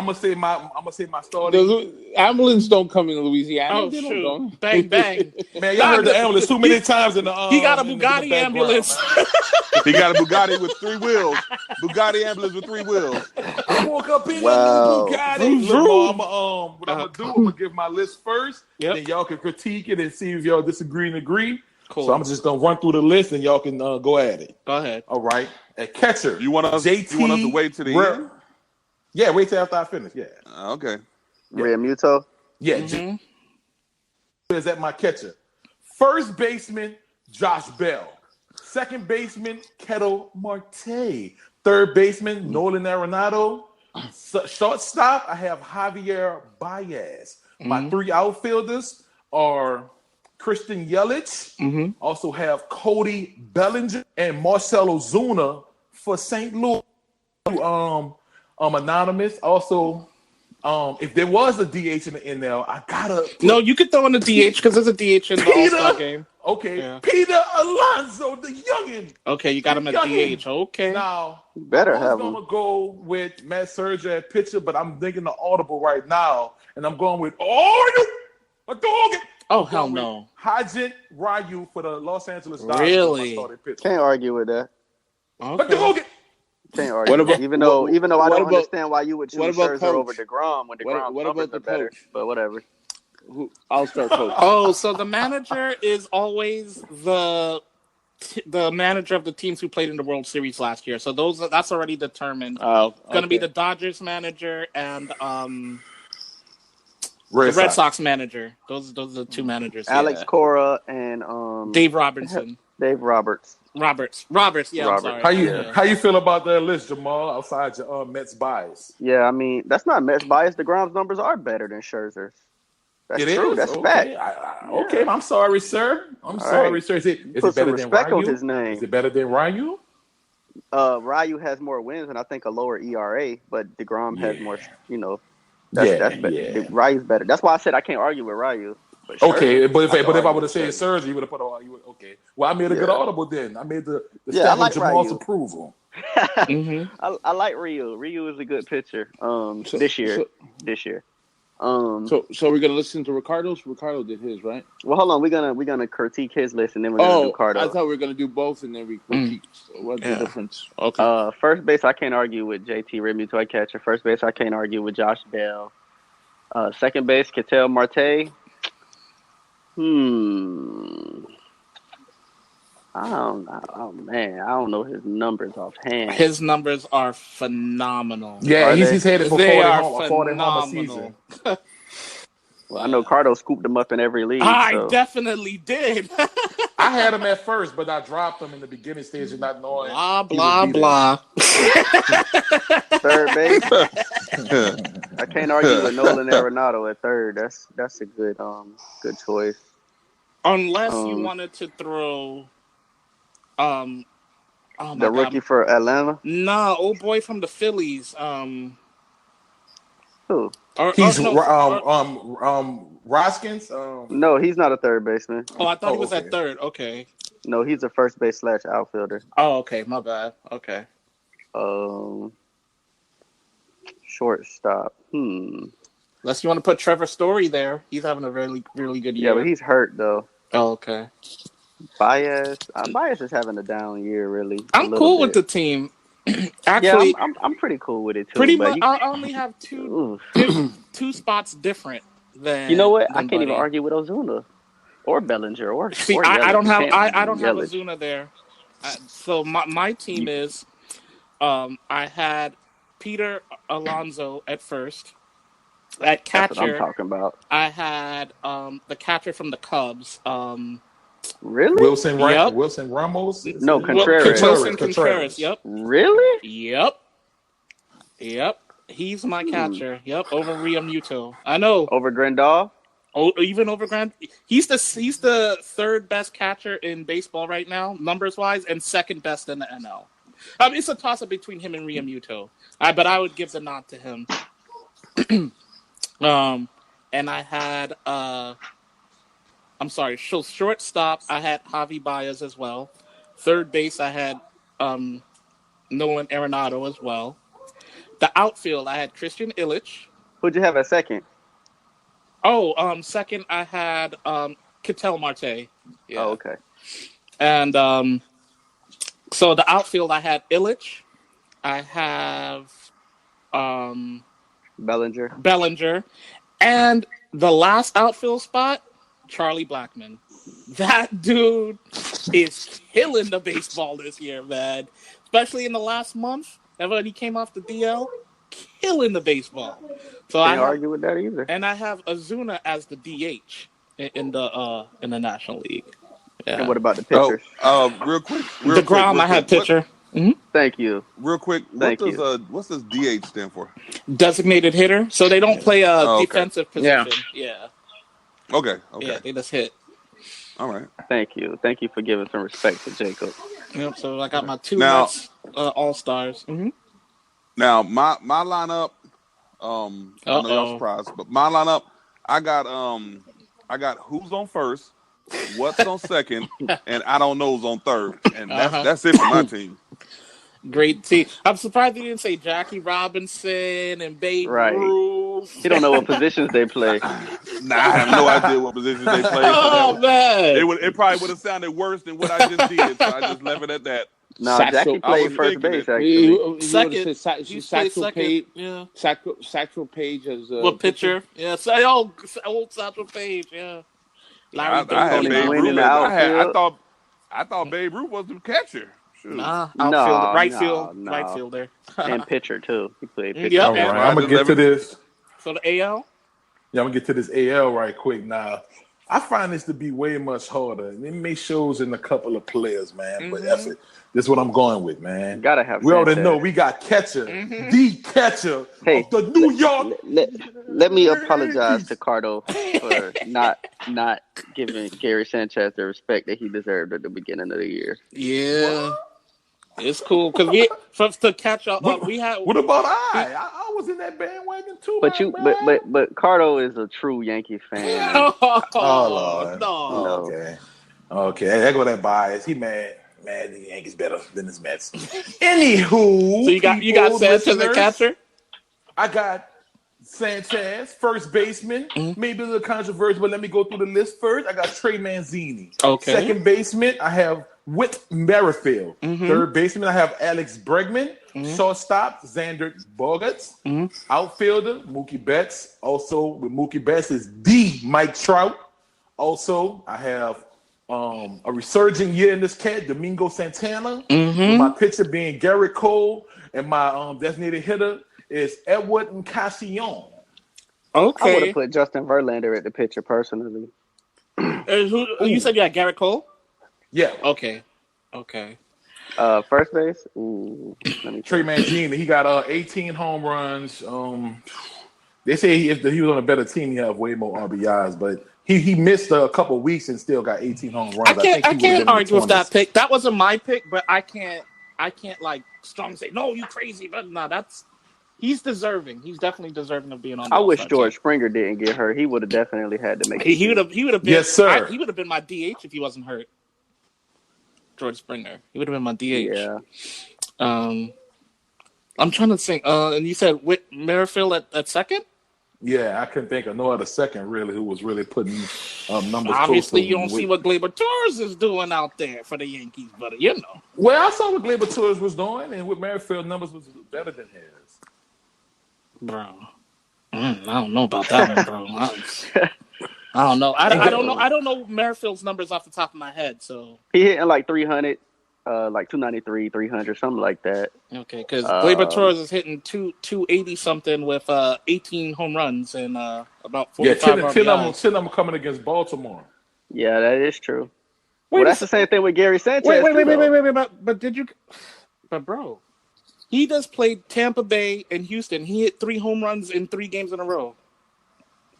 my starting. The ambulance don't come in Louisiana. Oh They shoot! don't. Bang bang! Man, y'all heard the ambulance too many times in the He got a in the Bugatti background, ambulance. man. He got a Bugatti with 3 wheels. Bugatti ambulance with 3 wheels. I woke up in a new Wow. Bugatti. Vroom, Look, vroom. Ma, what I'm gonna do? I'm gonna give my list first. Yep. Then y'all can critique it and see if y'all disagree and agree. Cool. So I'm just gonna run through the list and y'all can go at it. Go ahead. All right. At catcher, You want us to wait to the end? Yeah, wait till after I finish. Yeah. Okay. Real Muto. Yeah. Is at my catcher. First baseman, Josh Bell. Second baseman, Ketel Marte. Third baseman, Nolan Arenado. Shortstop, I have Javier Baez. My 3 outfielders are Christian Yelich. Also have Cody Bellinger and Marcell Ozuna for St. Louis. Anonymous. Also, if there was a DH in the NL, I gotta. No, you could throw in the DH because there's a DH in the All-Star game. Okay, Yeah. Peter Alonso, the youngin. Okay, you got him at DH. Okay. Now, Better I was have gonna him. go with Matt Serger at pitcher, but I'm thinking the audible right now, and I'm going with a dog. Oh hell no! Hajit Ryu for the Los Angeles Dodgers. Really? Can't argue with that. Okay. Can't argue. What about- even though I what don't about- understand why you would choose what about Scherzer coach? over DeGrom when DeGrom's What numbers about the are better. coach? But whatever. I'll start coach. Oh, so the manager is always the manager of the teams who played in the World Series last year. So that's already determined. Oh, It's going to be okay. the Dodgers manager and the Red Red Sox manager. Those are the 2 managers. Alex Yeah. Cora and Dave Robinson. Dave Roberts. Roberts. Yeah, Roberts. I'm sorry. How you feel about that list, Jamal? Outside your Mets bias, Yeah, I mean that's not Mets bias. DeGrom's numbers are better than Scherzer's. That's true. That's okay. fact. Okay, I'm sorry, sir. I'm sorry, sir. Is it Put some better than respect on Ryu? his name. Is it better than Ryu? Ryu has more wins and I think a lower ERA, but DeGrom has more. That's better. Ryu's better. That's why I said I can't argue with Ryu. But Okay, but if I would have said said Serge, you would have put on. Okay, well, I made a good audible then. I made the I stamp like of Jamal's Ryu. approval. I like Ryu. Ryu is a good pitcher. This year. So we're gonna listen to Ricardo's. Ricardo did his, right? Well, hold on. We're gonna critique his list and then we're gonna do Ricardo. I thought we were gonna do both and then we critique. So what's the difference? Okay. First base, I can't argue with JT Realmuto catcher. First base, I can't argue with Josh Bell. Second base, Ketel Marte. I don't know his numbers offhand. His numbers are phenomenal. Yeah, he's headed for They 40 are home a phenomenal. season. Well, I know Cardo scooped him up in every league. I so. definitely did. I had him at first, but I dropped him in the beginning stage of not knowing. Blah blah blah. Third base. I can't argue with Nolan Arenado at third. That's a good choice. Unless you wanted to throw the rookie for Atlanta. No, old boy from the Phillies. Who? Roskins. No, he's not a third baseman. Oh, I thought he was at third. Okay. No, he's a first base / outfielder. Oh, okay. My bad. Okay. Shortstop. Unless you want to put Trevor Story there, he's having a really, really good year. Yeah, but he's hurt though. Oh, okay. Baez is having a down year, really. I'm cool with the team. Actually, yeah, I'm pretty cool with it too. Pretty much, I only have two spots different than. You know what? I can't can't even argue with Ozuna or Bellinger or. See, or I don't have Yelich. Ozuna there. So my team is, I had Peter Alonso at first. At catcher, That's what I'm talking about. I had the catcher from the Cubs. Really? Wilson Yep. Wilson Ramos? No, Contreras. Wilson Contreras. Yep. Really? Yep. He's my catcher. Yep. Over Realmuto. I know. Over Grandal? Oh, even over Grand. He's the third best catcher in baseball right now, numbers wise, and second best in the NL. I mean, it's a toss up between him and Realmuto. But I would give the nod to him. And I had I'm sorry. So shortstop, I had Javi Baez as well. Third base, I had Nolan Arenado as well. The outfield, I had Christian Illich. Who'd you have at second? Oh, second, I had Ketel Marte. Yeah. Oh, okay. And so the outfield, I had Illich. I have Bellinger. And the last outfield spot, Charlie Blackmon. That dude is killing the baseball this year, man. Especially in the last month. Ever he came off the DL, killing the baseball. So Can't argue with that either. And I have Azuna as the DH in the National League. Yeah. And what about the pitchers? Real quick. DeGrom, I had pitcher. Thank you. Real quick, what's this DH stand for? Designated hitter. So they don't play a defensive position. Yeah. Okay. Yeah, they just hit. All right. Thank you for giving some respect to Jacob. Yep. So I got my two all-stars. Now my lineup. I know y'all surprised, but my lineup, I got who's on first, what's on second, and I don't know's on third, and that's it for my team. Great team. I'm surprised you didn't say Jackie Robinson and Babe Ruth. You don't know what positions they play. Nah, I have no idea what positions they play. Man. It probably would have sounded worse than what I just did, so I just left it at that. No, Jackie played first base, actually. Satchel Paige. Yeah. Satchel Paige as what pitcher? Yeah, old Satchel Paige, yeah. I had Babe Ruth. I thought Babe Ruth was the catcher. Shoot. Right fielder. And pitcher, too. He played pitcher. Yep. All right, I'm going to get to this. So the AL? Yeah, I'm going to get to this AL right quick now. I find this to be way much harder. It may shows in a couple of players, man. But that's it. This is what I'm going with, man. Gotta have. We already know we got catcher, the catcher of the New York. Let me apologize to Cardo for not giving Gary Sanchez the respect that he deserved at the beginning of the year. Yeah. It's cool because to catch up. We had. What about I? I was in that bandwagon too. But Cardo is a true Yankee fan. No. Okay. There go that bias. He mad. Man, the Yankees better than his Mets. Anywho, so you got Sanchez the catcher. I got Sanchez, first baseman. Maybe a little controversial, but let me go through the list first. I got Trey Mancini. Okay. Second baseman, I have Whit Merrifield. Third baseman, I have Alex Bregman. Shortstop, Xander Bogaerts. Outfielder, Mookie Betts. Also, with Mookie Betts is the Mike Trout. Also, I have a resurging year in this cat, Domingo Santana. With my pitcher being Garrett Cole, and my designated hitter is Edward Encarnacion. I Okay. would have put Justin Verlander at the pitcher personally. You said you had Garrett Cole? Yeah. Okay. First base? Ooh. Trey Mancini, he got 18 home runs. They say if he was on a better team, he'd have way more RBIs, but he missed a couple weeks and still got 18 home runs. I can't argue with that pick. That wasn't my pick, but I can't like strong say no, you crazy. But no, he's deserving. He's definitely deserving of being on. I wish George Springer didn't get hurt. He would have definitely had to make. He would have been. Yes, sir. He would have been my DH if he wasn't hurt. George Springer. He would have been my DH. Yeah. I'm trying to think. And you said Whit Merrifield at second? Yeah, I couldn't think of no other second really who was really putting numbers. Obviously, you don't see what Gleyber Torres is doing out there for the Yankees, but you know. Well, I saw what Gleyber Torres was doing, and with Merrifield numbers was better than his. Bro, I don't know about that one, bro. I don't know. I don't know. I don't know Merrifield's numbers off the top of my head. So he hitting like 300, like 293, 300, something like that. Okay, because Gleyber Torres is hitting 280 something with 18 home runs and about 45 RBIs. 10 of them coming against Baltimore. Yeah, that is true. Well, that's the same thing with Gary Sanchez. Wait. But did you? But bro, he just played Tampa Bay and Houston. He hit 3 home runs in 3 games in a row.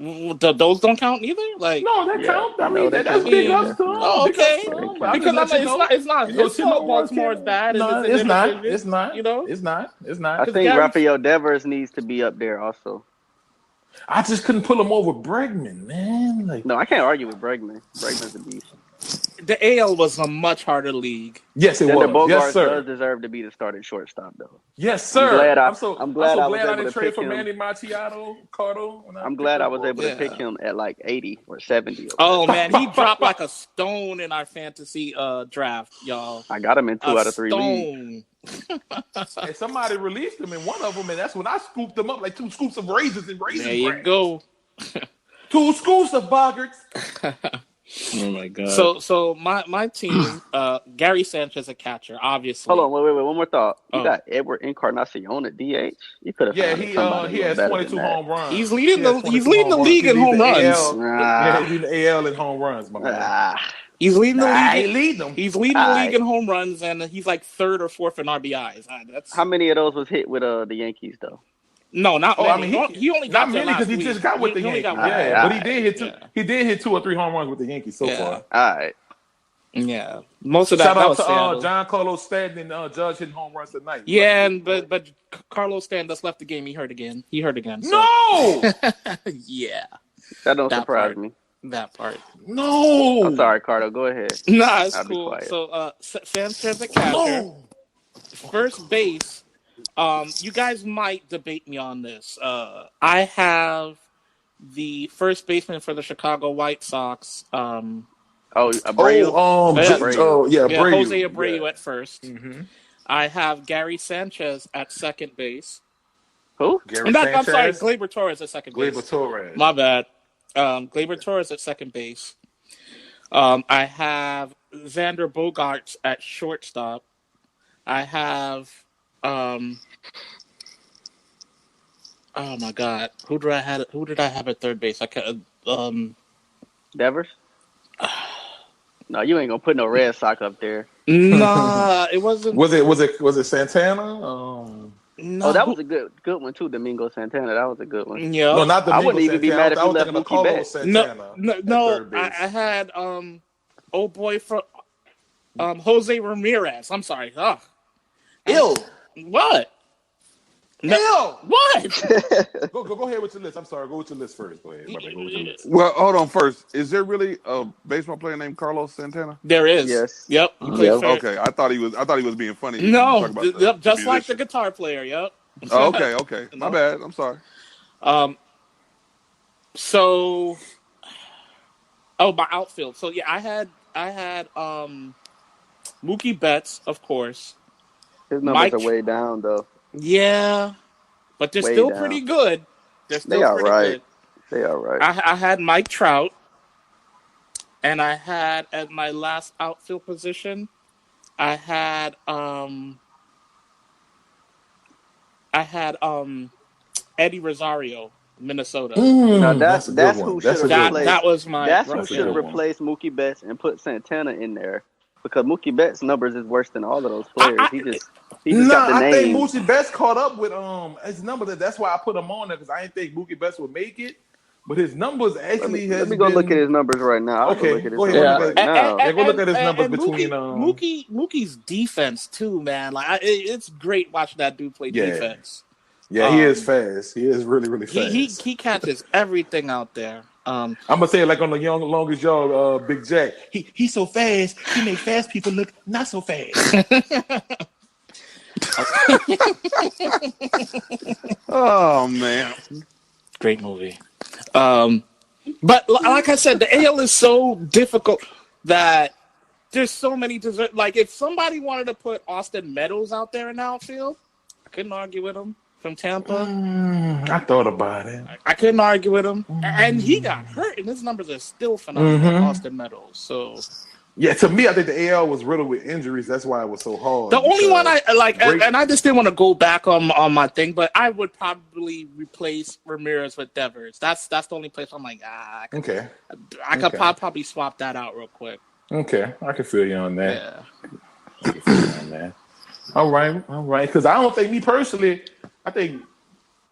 Those don't count either. Like no, that count. I mean, that's big ups to him. Oh, okay. Because it's not his fault. Baltimore is bad. No, it's not. It's not. You know, it's not. I think Rafael Devers needs to be up there also. I just couldn't pull him over Bregman, man. Like, No, I can't argue with Bregman. Bregman's a beast. The AL was a much harder league. yes, it Xander was. Yes, Bogaerts sir. does deserve to be the starting shortop, though. Yes, sir. I'm so glad I was able didn't to trade pick for him. Manny Machado, Cardo. I'm glad I was able to pick him at like 80 or 70. Oh man, he dropped like a stone in our fantasy draft, y'all. I got him in 2 out of 3 leagues. And somebody released him in one of them, and that's when I scooped him up like 2 scoops of raisins and raisin There you bran. go. 2 scoops of Boggarts. Oh my god. So my team, Gary Sanchez a catcher, obviously. Hold on, wait, one more thought. You Oh. got Edward Encarnacion at DH. You could have found He somebody has better 22 than that. home runs. He's leading the league in home runs. Yeah, he's leading the AL in home runs, my man. He's leading the league. He leading them. He's leading the league in home runs, and he's like 3rd or 4th in RBIs. That's How many of those was hit with the Yankees though? no, not many. I mean, he only got not there many because last he week. just got with the He only Yankees. got one. But he did hit 2. He did hit 2 or 3 home runs with the Yankees so far. All right. Yeah, most of that. Shout that out was to Seattle. John Carlos Stanton and Judge hitting home runs tonight. Yeah, but Carlos Stanton just left the game. He hurt again. So. No. Yeah, That don't surprise me. that part. No. I'm sorry, Cardo. Go ahead. Nah, it's I'll be cool. quiet. So, Sanchez at catcher, first base. You guys might debate me on this. I have the first baseman for the Chicago White Sox. Abreu. Abreu. Jose Abreu at first. Mm-hmm. I have Gary Sanchez at second base. Who? Gary I'm sorry, Sanchez. Gleyber Torres at second base. Gleyber Torres. My bad. Gleyber Torres at second base. I have Xander Bogaerts at shortstop. I have oh my god, who did I have at third base? I can't. Devers? No, you ain't gonna put no Red Sox up there. Nah, it wasn't. Was it Santana? No, Oh, that was a good one too, Domingo Santana. That was a good one. Yeah. No, not I Domingo wouldn't even be Santana. mad if I he was left thinking of Mookie Carlos Betts. Santana. No. third base. I had old boy from Jose Ramirez. I'm sorry. Ugh. Ew. What? No. Ew. What? Go ahead with your list. I'm sorry. Go with your list first. Go ahead. Go with your list. Well, hold on first. Is there really a baseball player named Carlos Santana? There is. Yes. Yep. He plays for- Okay, I thought he was being funny. No, Talking about the just like the musician. guitar player. Yep. Oh, okay. My bad. I'm sorry. So, my outfield. So yeah, I had Mookie Betts, of course. His numbers are way down though. Yeah, but they're Way still down. pretty good. They're still They are pretty right. good. They are right. I had Mike Trout, and I had at my last outfield position, I had Eddie Rosario, Minnesota. Now that's a good who one. should That's a have good one. replaced. That was my. That's who That's a should have good one. replaced Mookie Betts and put Santana in there because Mookie Betts' numbers is worse than all of those players. He just got the I think name. Mookie Betts caught up with his numbers. That's why I put him on there because I didn't think Mookie Betts would make it. But his numbers actually Let me go look at his numbers right now. Okay, Look at his go ahead. numbers right now. Yeah, go look at his numbers and between, Mookie's defense too, man. Like it's great watching that dude play defense. Yeah, he is fast. He is really, really fast. He catches everything out there. I'm gonna say it like on the longest yard, Big Jack. He's so fast. He makes fast people look not so fast. Oh man, Great movie. But like I said, the AL is so difficult that there's so many desert. Like if somebody wanted to put Austin Meadows out there in the outfield, I couldn't argue with him from Tampa. I thought about it. I couldn't argue with him, and he got hurt, and his numbers are still phenomenal. Austin Meadows. So yeah, to me, I think the AL was riddled with injuries. That's why it was so hard. the only one I like, and I just didn't want to go back on my thing, but I would probably replace Ramirez with Devers. That's the only place I'm like, I could probably swap that out real quick. Okay, I can feel you on that. Yeah. I can feel you on that. All right. Because I don't think me personally. I think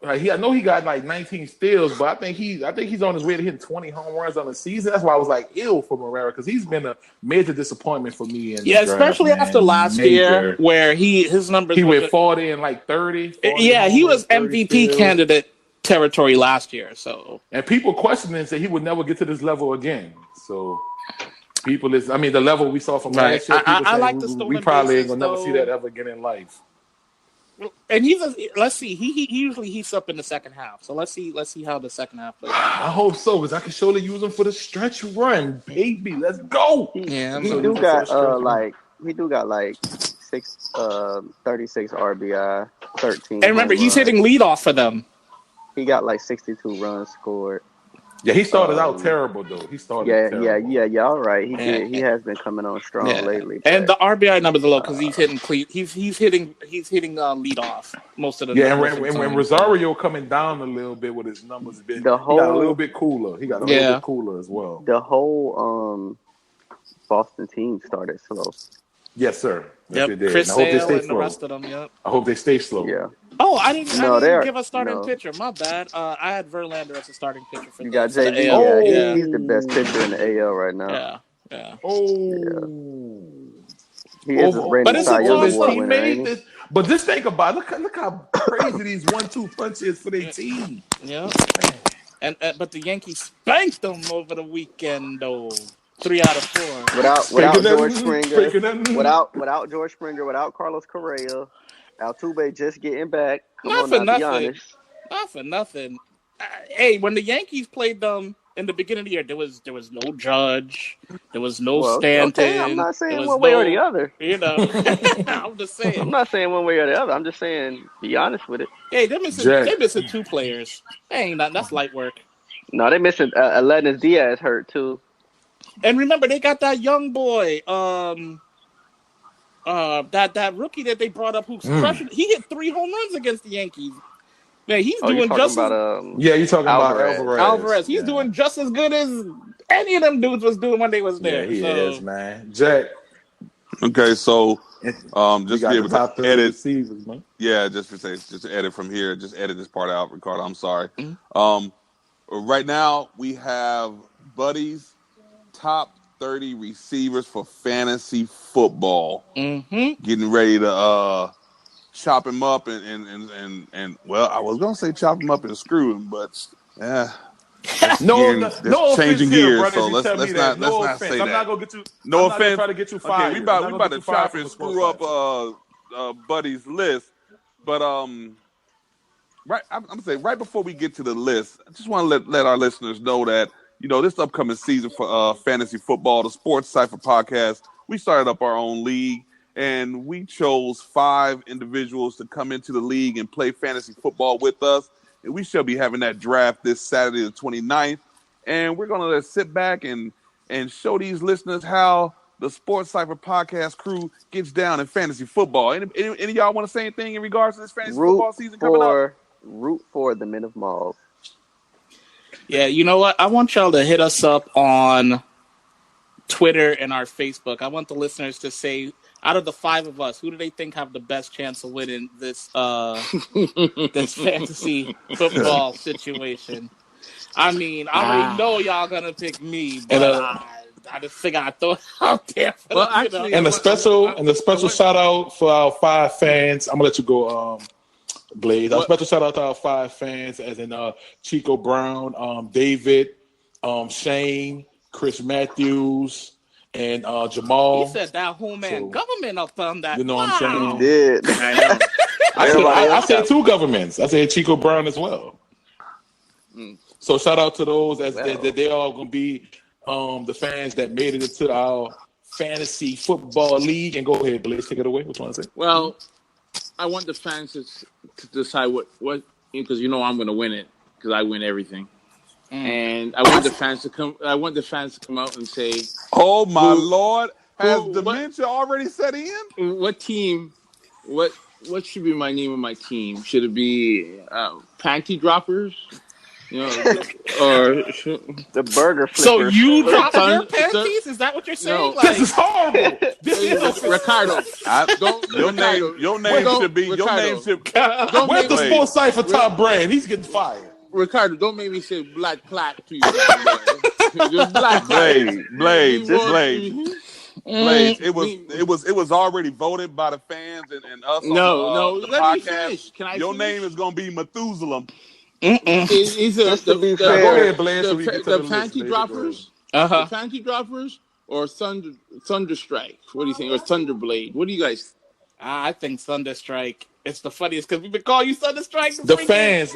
I know he got like 19 steals, but I think he's on his way to hitting 20 home runs on the season. That's why I was like ill for Morera because he's been a major disappointment for me. Especially after last year where his numbers he went 40 and like 30. Yeah, he was MVP candidate territory last year. So, and people questioning and say he would never get to this level again. So people the level we saw from last year. People I saying like the we stolen probably ain't bases, gonna never see though. that ever again in life. And let's see. He usually heats up in the second half. So let's see how the second half plays out. I hope so, because I can surely use him for the stretch run, baby. Let's go. He do got like 36 RBI, 13. And remember, he's hitting leadoff for them. He got like 62 runs scored. Yeah, he started out terrible though. Terrible. Yeah. All right, he has been coming on strong lately. And the RBI numbers are low because he's hitting leadoff most of the. Yeah, and when Rosario coming down a little bit with his numbers, he got a little bit cooler. He got a little bit cooler as well. The whole Boston team started slow. Yes, sir. Yep. They did. Chris I hope they Sale stay and slow. the rest of them. Yep. I hope they stay slow. Yeah. Oh, I didn't give a starting pitcher. My bad. I had Verlander as a starting pitcher for you got the JV. AL. Yeah, he's the best pitcher in the AL right now. Yeah. He is a reigning Cy Young Award winner, ain't he? But just think about it. Look how crazy these 1-2 punches for their team. Yeah. And but the Yankees spanked them over the weekend, though. 3 out of 4. Without George Springer, without George Springer, without Carlos Correa, Altuve just getting back. Not for nothing. Hey, when the Yankees played them in the beginning of the year, there was no Judge, there was no Stanton. Okay, I'm not saying one way or the other. You know, I'm just saying. I'm not saying one way or the other. I'm just saying, be honest with it. Hey, they're missing 2 players. That's light work. No, they missing Alednis Diaz hurt too. And remember, they got that young boy, that rookie that they brought up who's freshman. He hit 3 home runs against the Yankees. Man, he's doing just you're talking about Alvarez. He's doing just as good as any of them dudes was doing when they was there. Yeah, he is, man. Jack. Okay, so just to be able to edit. Receivers, man. Yeah, just to edit from here. Just edit this part out, Ricardo. I'm sorry. Mm-hmm. Right now we have Buddy's top 30 receivers for fantasy football. Mm-hmm. Getting ready to chop him up and well, I was gonna say chop him up and screw him, but no changing gears. So let's not say that. I'm not gonna get you. No I'm offense. Try to get you fired. Okay, we about to chop and screw up Buddy's list, but right. I'm gonna say right before we get to the list, I just want to let our listeners know that this upcoming season for fantasy football, the Sports Cypher podcast, we started up our own league. And we chose 5 individuals to come into the league and play fantasy football with us. And we shall be having that draft this Saturday the 29th. And we're going to sit back and show these listeners how the Sports Cypher podcast crew gets down in fantasy football. Any of y'all want to say anything in regards to this fantasy football season coming up? Root for the Men of Mauve. Yeah, you know what? I want y'all to hit us up on Twitter and our Facebook. I want the listeners to say, out of the 5 of us, who do they think have the best chance of winning this this fantasy football situation? I mean, I already know y'all gonna pick me, but I just figured I'd throw it out there. And a special shout out for our 5 fans. I'm gonna let you go, Blaze. A special shout out to our 5 fans, as in Chico Brown, David, Shane, Chris Matthews, and Jamal. He said that homeland government up on that. You know what I'm saying? He did. I know. I said 2 governments. I said Chico Brown as well. So shout out to those that they all gonna be the fans that made it into our fantasy football league. And go ahead, Blaze, take it away. What you want to say? Well, I want the fans to decide what because I'm gonna win it because I win everything. And I want the fans to come. I want the fans to come out and say, "Oh my Lord, has dementia already set in?" What team? What should be my name of my team? Should it be Panty Droppers? Or the Burger Flippers? So you drop your panties? Is that what you're saying? No, this is horrible. Ricardo. Your name should be. Your name should. Where's the Sports Cypher top brand? He's getting fired. Ricardo, don't make me say black plaque to you. Just black Blaze. It was already voted by the fans and us. No. On the Let podcast. me finish. Can I? Your finish? name is gonna be Methuselah. Either Just to be Now, go fair, ahead, Blaine, so we get to the the list. panty Blaze, go ahead. droppers, Uh-huh. the panty droppers, or Thunderstrike. What do you think? Or Thunderblade? What do you guys? I think Thunderstrike. It's the funniest because we've been calling you Thunderstrike. The fans,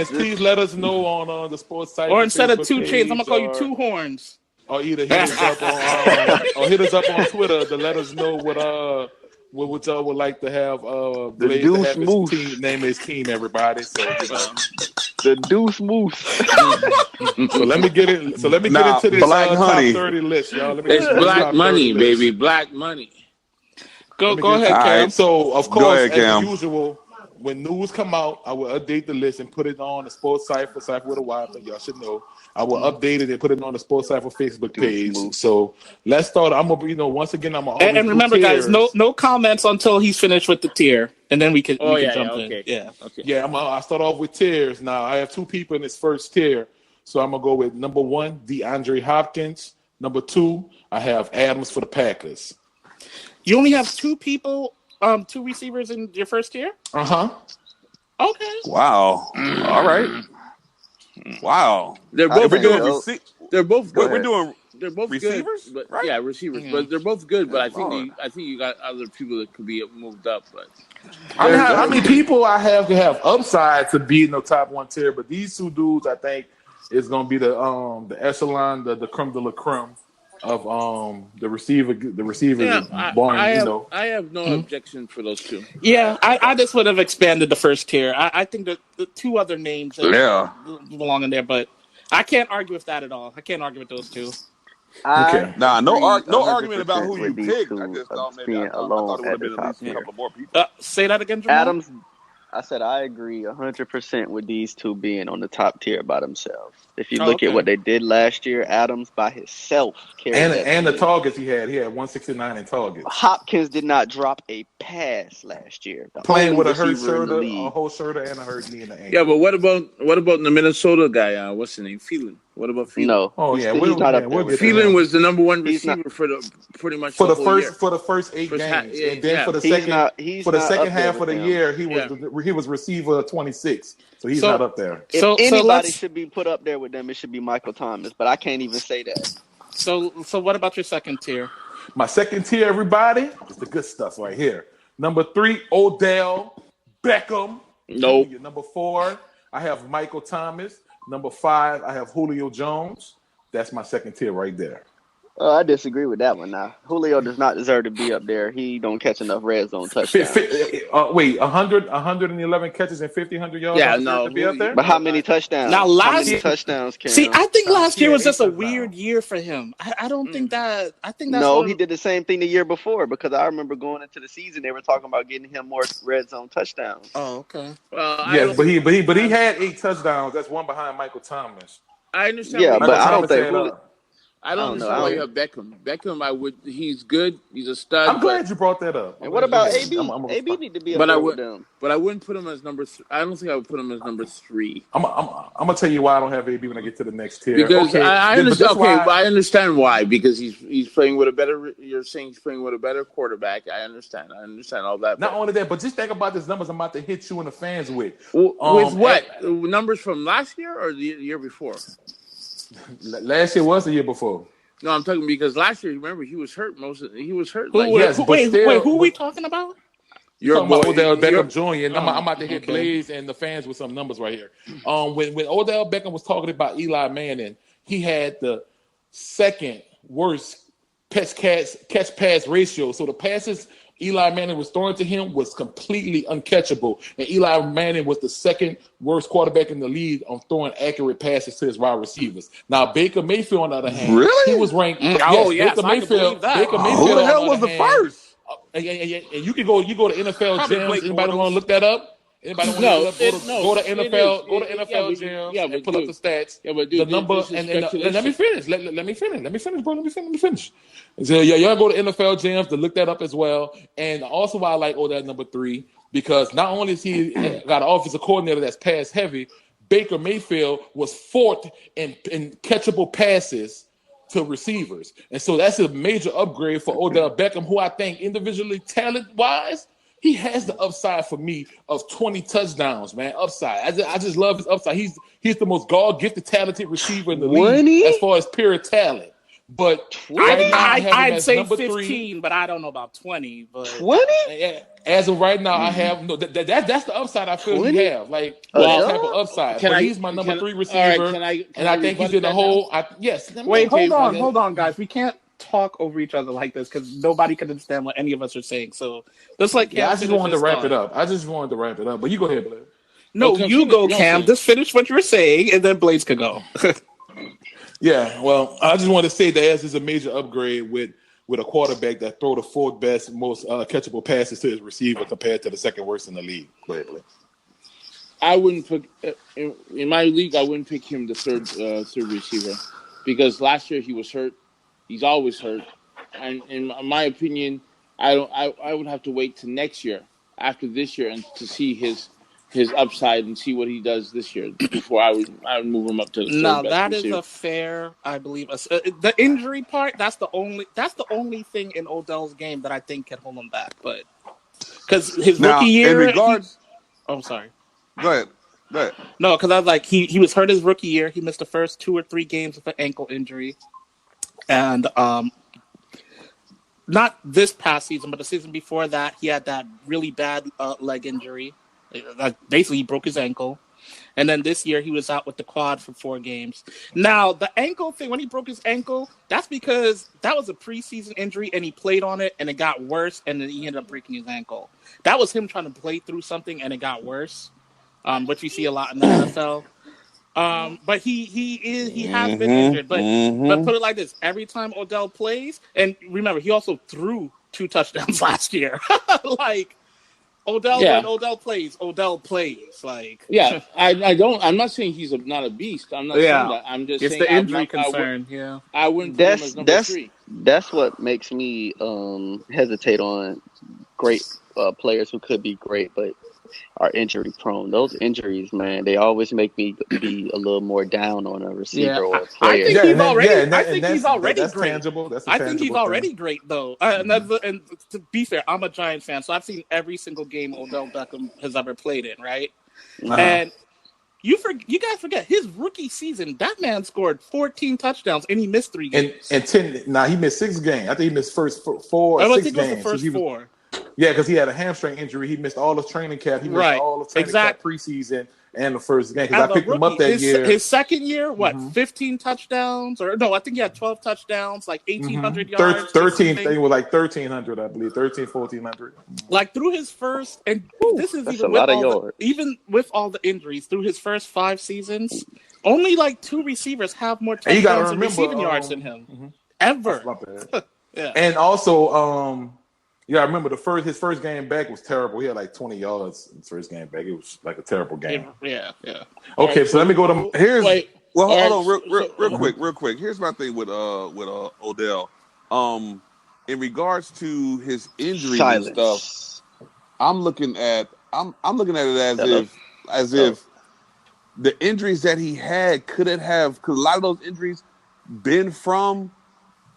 this- please let us know on the Sports Cypher Or instead of Facebook 2 chains, I'm gonna call you page, 2 horns. or either hit us up on or hit us up on Twitter to let us know what y'all would like to have Blaze to Deuce have his Moose. team name his team, everybody. So the Deuce Moose. so let me get it. So let me Nah, get into this Black Honey. top 30 list, y'all. Let me It's get into this black top money, 30 list. baby. Black money. Go Let me get ahead, All Cam. right. So, of Go course, ahead, as Cam. usual, when news come out, I will update the list and put it on the Sports Cypher with a Y. I think y'all should know. I will update it and put it on the Sports Cypher Facebook page. So let's start. I'm gonna, once again, I'm gonna always And do remember, guys, tiers. no comments until he's finished with the tier, and then we can jump in. Okay. Yeah. Okay. Yeah, I start off with tiers. Now I have 2 people in this first tier, so I'm gonna go with number 1, DeAndre Hopkins. Number 2, I have Adams for the Packers. You only have 2 people, 2 receivers in your first tier. Okay. Wow. All right. Wow. They're How both We're you doing go? They're both Go good. we're ahead. doing They're both receivers, good, but right? yeah, receivers. Yeah. But they're both good. But I think Lord. you got other people that could be moved up. But How many people I have to have upside to be in the top 1 tier, but these 2 dudes I think is gonna be the echelon, the creme de la creme of the receiver yeah, barring, I have no objection for those 2. Yeah, I just would have expanded the first tier. I think that the 2 other names that Yeah. belong in there, but I can't argue with that at all. I can't argue with those 2. Okay. Nah, no agree argument about 100% who you with these picked. 2 I just of thought being I thought alone it would at have the been at top least a tier. couple more people. Say that again, Jamal. Adams, I said I agree 100% with these 2 being on the top tier by themselves. If you look okay. at what they did last year, Adams by himself carried that And the team. targets he had 169 in targets. Hopkins did not drop a pass last year. The Playing only with a hurt receiver in the shoulder, a league. whole shoulder, and a hurt knee in the ankle. Yeah, but what about the Minnesota guy? What's his name? Phelan. What about Phelan? No, Oh, he's, yeah, he's we'll not up get there to with him. Phelan was the number 1 He's not- receiver for the pretty much for the whole first year. for the first 8 First games, half, and then yeah. for the He's second not- he's for the not second up there half of with the them. year, he was receiver 26, so he's So- not up there. If So anybody let's- should be put up there with them, it should be Michael Thomas. But I can't even say that. So what about your second tier? My second tier, everybody, is the good stuff right here. Number 3, Odell Beckham. Nope. Jr. Number 4, I have Michael Thomas. Number 5, I have Julio Jones. That's my second tier right there. I disagree with that one. Now Julio does not deserve to be up there. He don't catch enough red zone touchdowns. Wait, 111 catches and 100 yards. Yeah, on no, to be up there. But how many touchdowns? Now, how last- many touchdowns? Cam? See, I think last year was just a touchdowns. weird year for him. I don't think that. I think that's no, one of- he did the same thing the year before because I remember going into the season they were talking about getting him more red zone touchdowns. Oh, okay. Yes, but he had 8 touchdowns. That's one behind Michael Thomas. I understand. Yeah, what but you're I don't saying. think had, Julio. I don't know. understand why you have Beckham. Beckham, he's good. He's a stud. I'm glad you brought that up. And what about I'm- AB? I'm- AB need to be up But I there would- with them. But I wouldn't put him as number 3. I don't think I would put him as number 3. I'm gonna tell you why I don't have AB when I get to the next tier. Because okay, I but understand. that's why- But I understand why. Because he's playing with a better. You're saying he's playing with a better quarterback. I understand all that. Not only that, but just think about this numbers I'm about to hit you and the fans with. with what numbers from last year or the year before? Last year was the year before. No, I'm talking because last year. Remember, he was hurt. He was hurt. Who, Like, yes, who, but wait, still- wait, who are we but- talking about? You're talking about Odell Beckham you're- Jr. And I'm about to hit okay. Blaze and the fans with some numbers right here. When Odell Beckham was talking about Eli Manning, he had the second worst catch pass ratio. So the passes Eli Manning was throwing to him was completely uncatchable, and Eli Manning was the second worst quarterback in the league on throwing accurate passes to his wide receivers. Now Baker Mayfield, on the other hand, Really? he was ranked. yes, Baker I can Mayfield. believe that. Baker Oh, Mayfield. Who the on hell was other the hand, first? and you can go to NFL Probably Gems. Blake Anybody Bortles. want to look that up? Anybody want No, to look that up? Go to it NFL. is. Go to Yeah, NFL but- Gems yeah, and but pull up dude- the stats. Yeah, but The dude, number this is and let me speculation. finish. Let me finish, bro. Let me finish. So yeah, y'all go to NFL Gems to look that up as well. And also, why I like that number 3 because not only is he got an offensive coordinator that's pass heavy, Baker Mayfield was 4th in catchable passes to receivers, and so that's a major upgrade for Odell Beckham, who I think individually talent wise he has the upside for me of 20 touchdowns, man. Upside. I just love his upside. He's the most God-gifted, talented receiver in the league as far as pure talent. But right now, I have him I'd as say number 15, 3. but I don't know about 20. But 20? As of right now, I have no. That's the upside I feel 20? he have. Like Well, that type of upside. But he's my number 3 receiver, All right, and I think he's in the hole. Yes. Wait, Okay, hold on, guys. We can't talk over each other like this because nobody can understand what any of us are saying. So let's like Cam I just wanted to wrap it up. But you go ahead, Blaze. No, you go, Cam. Just finish what you were saying, and then Blaze could go. Yeah, well, I just want to say that as is a major upgrade with a quarterback that throw the 4th best, most catchable passes to his receiver compared to the 2nd worst in the league. Go ahead, Blaze. I wouldn't put in my league. I wouldn't pick him the third receiver because last year he was hurt. He's always hurt, and in my opinion, I would have to wait to next year after this year and to see his upside and see what he does this year before I would move him up to the third best that receiver. is a fair, I believe. The injury part, that's the only thing in Odell's game that I think can hold him back. But because his rookie year, in regards, sorry. Go ahead. No, because I was like he was hurt his rookie year. He missed the first 2 or 3 games with an ankle injury, and not this past season, but the season before that, he had that really bad leg injury. Basically, he broke his ankle. And then this year, he was out with the quad for 4 games. Now, the ankle thing, when he broke his ankle, that's because that was a preseason injury, and he played on it, and it got worse, and then he ended up breaking his ankle. That was him trying to play through something, and it got worse, which you see a lot in the NFL. But he has been injured. But put it like this: every time Odell plays, and remember, he also threw 2 touchdowns last year. Like Odell, when Odell plays. Like I'm not saying he's not a beast. I'm not saying that. I'm just saying it's the injury concern. I wouldn't put him as number 3. That's what makes me hesitate on great players who could be great, but are injury prone. Those injuries, man, they always make me be a little more down on a receiver or a player. I think he's already that's great. Tangible. That's I think he's already great, though. And to be fair, I'm a Giants fan, so I've seen every single game Odell Beckham has ever played in, right? And you guys forget his rookie season. That man scored 14 touchdowns, and he missed 3 games. And 10. Now he missed 6 games. I think he missed first 4 or 6 games. The first 4. Yeah, because he had a hamstring injury. He missed all of training camp. He missed all of training camp preseason and the first game. Because I picked him up that year. His second year, 15 touchdowns? Or no, I think he had 12 touchdowns, like 1,800 yards. 13, I think it was like 1,300, I believe. 1,400. Like through his first, and this is even with all the injuries, through his first 5 seasons, only like 2 receivers have more touchdowns and receiving yards than him. Ever. Yeah. And also, I remember his first game back was terrible. He had like 20 yards in his first game back. It was like a terrible game. Yeah. Okay, so let me go to hold on, real quick. Here's my thing with Odell. In regards to his injuries and stuff, I'm looking at it as if the injuries that he had could a lot of those injuries been from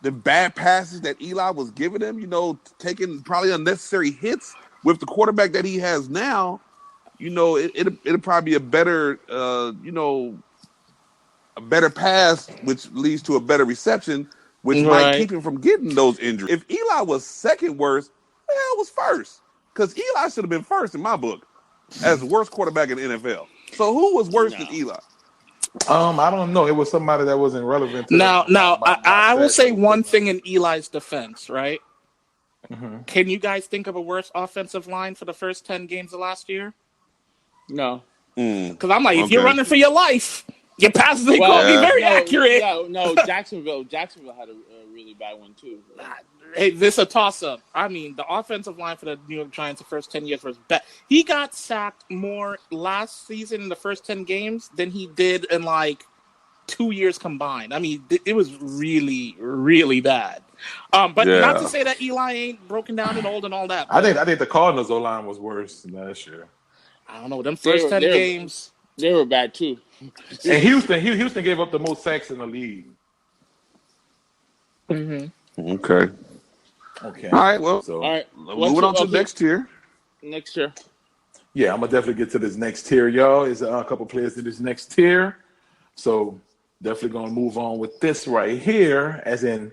the bad passes that Eli was giving him, taking probably unnecessary hits with the quarterback that he has now, it'll probably be a better, a better pass, which leads to a better reception, which might keep him from getting those injuries. If Eli was second worst, the hell was first? Because Eli should have been first in my book as the worst quarterback in the NFL. So who was worse than Eli? I don't know. It was somebody that wasn't relevant. I will say one thing in Eli's defense, right? Mm-hmm. Can you guys think of a worse offensive line for the first 10 games of last year? No. Because I'm like, if you're running for your life, your passes ain't going to be very accurate. No, Jacksonville had a really bad one, too. Hey, this is a toss-up. I mean, the offensive line for the New York Giants the first 10 years was bad. He got sacked more last season in the first 10 games than he did in, 2 years combined. I mean, it was really, really bad. But not to say that Eli ain't broken down and old and all that. I think the Cardinals' O-line was worse than last year. I don't know. Them first 10 games. They were bad, too. And Houston gave up the most sacks in the league. Mm-hmm. Okay. All right. Well, moving on to the next tier. next year. Yeah, I'm gonna definitely get to this next tier, y'all. Is a couple players in this next tier, so definitely gonna move on with this right here. As in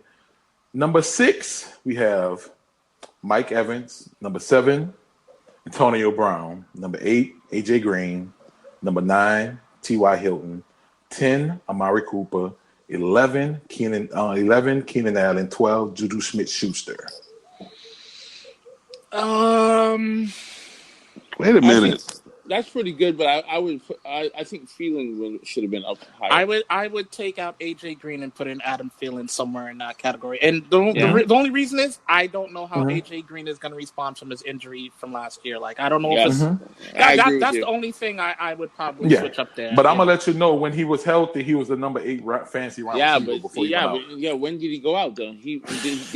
number 6, we have Mike Evans. Number 7, Antonio Brown. Number 8, AJ Green. Number 9, T.Y. Hilton. 10, Amari Cooper. 11, Keenan Allen. 12, Juju Smith-Schuster. Wait a minute. That's pretty good, but I think Thielen should have been up higher. I would take out AJ Green and put in Adam Thielen somewhere in that category. And the only reason is I don't know how AJ Green is going to respond from his injury from last year. Like I don't know if it's that's the only thing I would probably switch up there. But I'm gonna let you know when he was healthy, he was the number 8 fancy round receiver before he went out. When did he go out though? He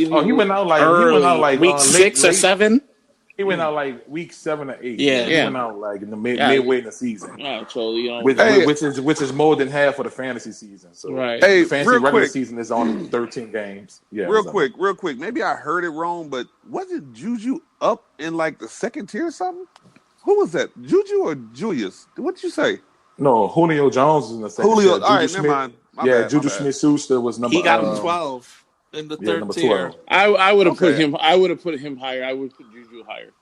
went out like week 6 or 7. He went out like week 7 or 8. Yeah, he went out like in the midway in the season. Yeah, so which is more than half of the fantasy season. So right. Hey, the fantasy regular season is on 13 games. Yeah, real quick. Maybe I heard it wrong, but wasn't Juju up in like the second tier or something? Who was that? Juju or Julius? What'd you say? No, Julio Jones is in the second tier. All right, never mind. Juju Smith-Schuster was number. He got him 12. In the third tier, I would have put him. I would have put him higher. I would put Juju higher.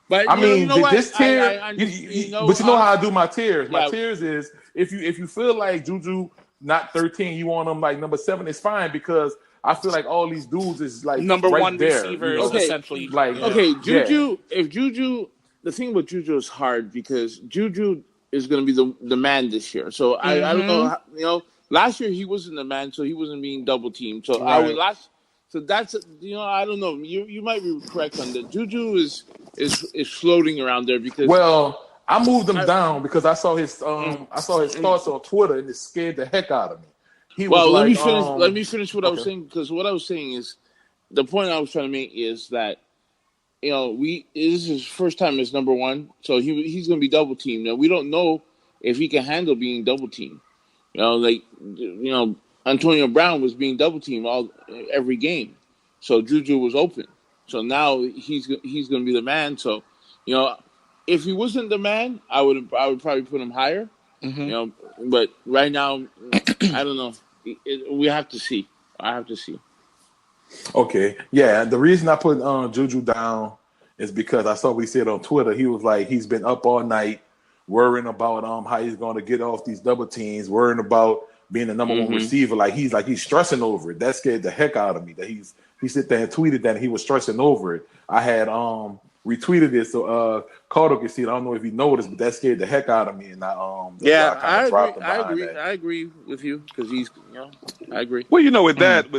But I mean, this tier. But you know how I do my tiers. My tiers is if you feel like Juju not 13, you want him like number 7. It's fine because I feel like all these dudes is like number right 1 there, receivers essentially. Like Juju. If Juju, the thing with Juju is hard because Juju is going to be the man this year. So I don't know. Last year he wasn't the man, so he wasn't being double teamed. So So that's I don't know. You might be correct on that. Juju is floating around there because I moved him down because I saw his thoughts on Twitter and it scared the heck out of me. Let me finish what I was saying because what I was saying is the point I was trying to make is that this is his first time as number 1, so he's going to be double teamed. Now we don't know if he can handle being double teamed. Antonio Brown was being double teamed every game, so Juju was open. So now he's going to be the man. So, if he wasn't the man, I would probably put him higher. But right now, I don't know. We have to see. I have to see. Okay, yeah. The reason I put Juju down is because I saw what he said on Twitter. He was like, he's been up all night worrying about how he's going to get off these double teams, worrying about being the number 1 receiver. Like he's stressing over it. That scared the heck out of me. That he sit there and tweeted that he was stressing over it. I had retweeted it so Carter could see it. I don't know if he noticed, but that scared the heck out of me. And I agree with you because he's I agree. Well, with that,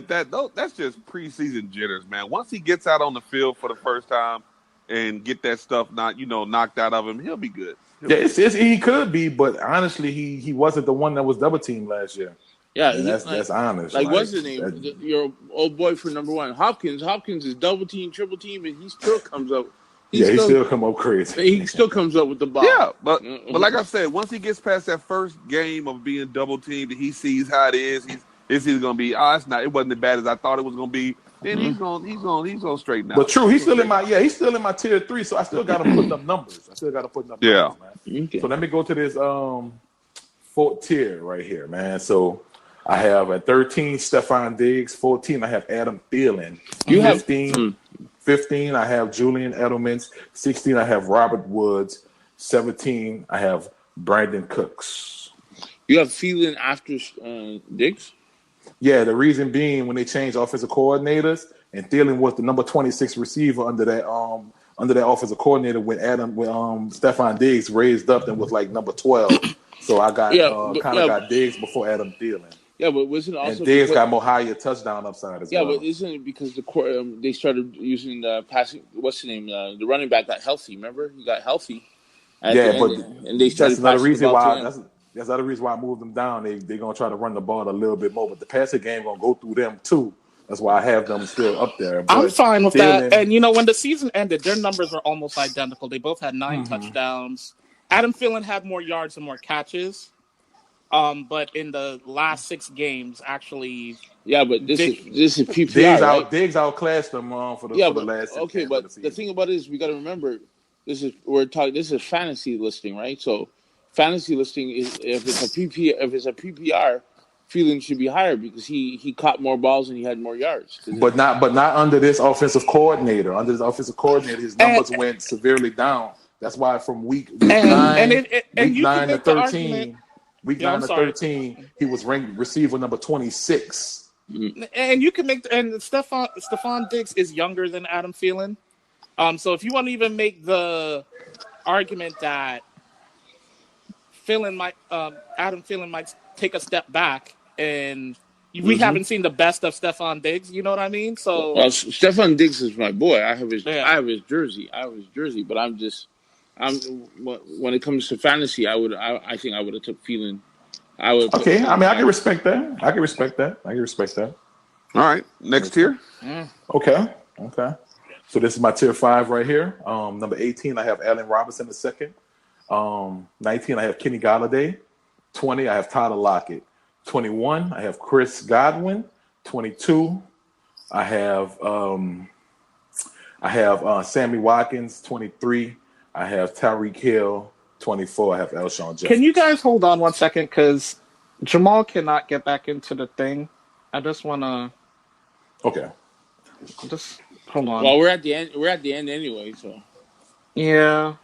that's just preseason jitters, man. Once he gets out on the field for the first time and get that stuff knocked out of him, he'll be good. He could be, but honestly, he wasn't the one that was double teamed last year. Yeah, that's honest. Like what's his name? Your old boy for number 1, Hopkins. Hopkins is double team, triple team, and he still comes up. He still come up crazy. He still comes up with the ball. Yeah, but like I said, once he gets past that first game of being double teamed, he sees how it is. He's going to be. It wasn't as bad as I thought it was going to be. Then he's gonna straighten out. But true, he's still in my tier 3, so I still got to put up numbers. Numbers, man. Okay. So let me go to this 4th tier right here, man. So I have at 13 Stephon Diggs, 14 I have Adam Thielen, 15 I have Julian Edelman, 16 I have Robert Woods, 17 I have Brandon Cooks. You have Thielen after Diggs? Yeah, the reason being when they changed offensive coordinators and Thielen was the number 26 receiver under that offensive coordinator when Stephon Diggs raised up and was like number 12. So I got got Diggs before Adam Thielen. Yeah, but wasn't also and Diggs got more higher touchdown upside as well. Yeah, but isn't it because they started using the passing? What's the name? The running back got healthy. Remember, he got healthy. And they started. That's another reason why. That's another reason why I moved them down. They're gonna try to run the ball a little bit more, but the passing game gonna go through them too. That's why I have them still up there. But I'm fine with that. And when the season ended, their numbers were almost identical. They both had 9 touchdowns. Adam Thielen had more yards and more catches. But in the last 6 games, actually, but this is PPR. Diggs outclassed them for the last. Okay, but the thing about it is we got to remember This is fantasy listing, right? So fantasy listing is if it's a PPR, feeling should be higher because he caught more balls and he had more yards. But not under this offensive coordinator. Under this offensive coordinator, his And numbers went severely down. That's why from week and you can 9 to make the argument. 13, week Yeah, 9 I'm to sorry. 13, he was ranked receiver number 26. And you can make and Stephon Diggs is younger than Adam Thielen. So if you want to even make the argument that Adam Thielen might take a step back, and we haven't seen the best of Stephon Diggs. You know what I mean? So Stephon Diggs is my boy. I have his jersey. But I'm when it comes to fantasy, I think I would have took Thielen. Okay, I mean I can respect that. All right, next tier. Okay. So this is my tier 5 right here. Number 18, I have Allen Robinson II. 19, I have Kenny Galladay. 20, I have Tyler Lockett. 21, I have Chris Godwin. 22, I have Sammy Watkins. 23, I have Tyreek Hill. 24, I have Alshon Jeffrey. Can you guys hold on 1 second? Because Jamal cannot get back into the thing. I just want to... Okay. Just hold on. Well, we're at the end. We're at the end anyway, so... Yeah.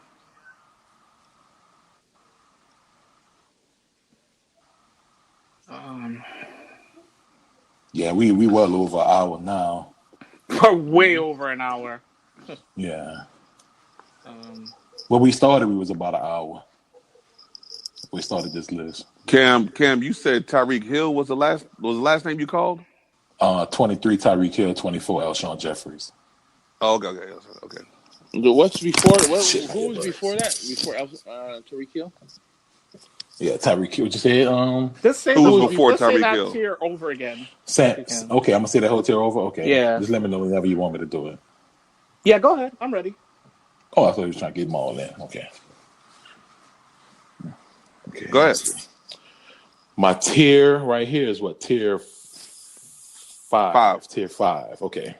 Yeah, we well over an hour now. We're way over an hour. Yeah. When we started, we was about an hour. We started this list. Cam, you said Tyreek Hill was the last name you called? 23 Tyreek Hill, 24 Alshon Jeffries. Oh, okay. What's before? Who was before that? Before Tyreek Hill? Yeah, Tyreek Hill. What you said? Just say who was before Tyreek Hill? Tyreek Hill? Tier over again. Okay, I'm gonna say that whole tier over. Okay. Yeah. Just let me know whenever you want me to do it. Yeah, go ahead. I'm ready. Oh, I thought you were trying to get them all in. Okay. Go ahead. My tier right here is what? Tier 5. Tier 5. Okay.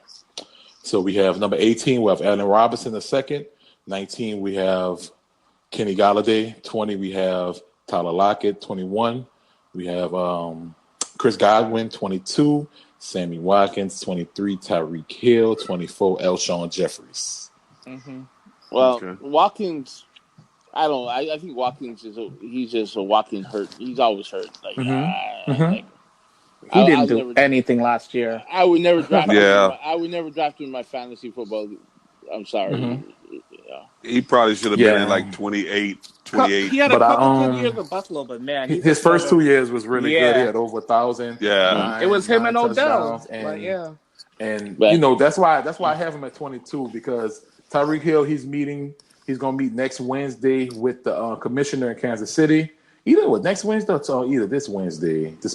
So we have number 18, we have Allen Robinson II. 19, we have Kenny Galladay. 20, we have Tyler Lockett. 21, we have Chris Godwin. 22, Sammy Watkins. 23, Tyreek Hill. 24, Alshon Jeffries. Mm-hmm. Well, okay. Watkins, I think Watkins he's just a walking hurt. He's always hurt. Like, he didn't do anything last year. I would never draft him. I would never draft him in my fantasy football. I'm sorry. Yeah. He probably should have been in like 28. He had a couple good years of Buffalo, but man, his first 2 years was really good. He had over 1,000. Yeah, it was him and Odell. And you know that's why I have him at 22 because Tyreek Hill he's going to meet next Wednesday with the commissioner in Kansas City. Either next Wednesday or either this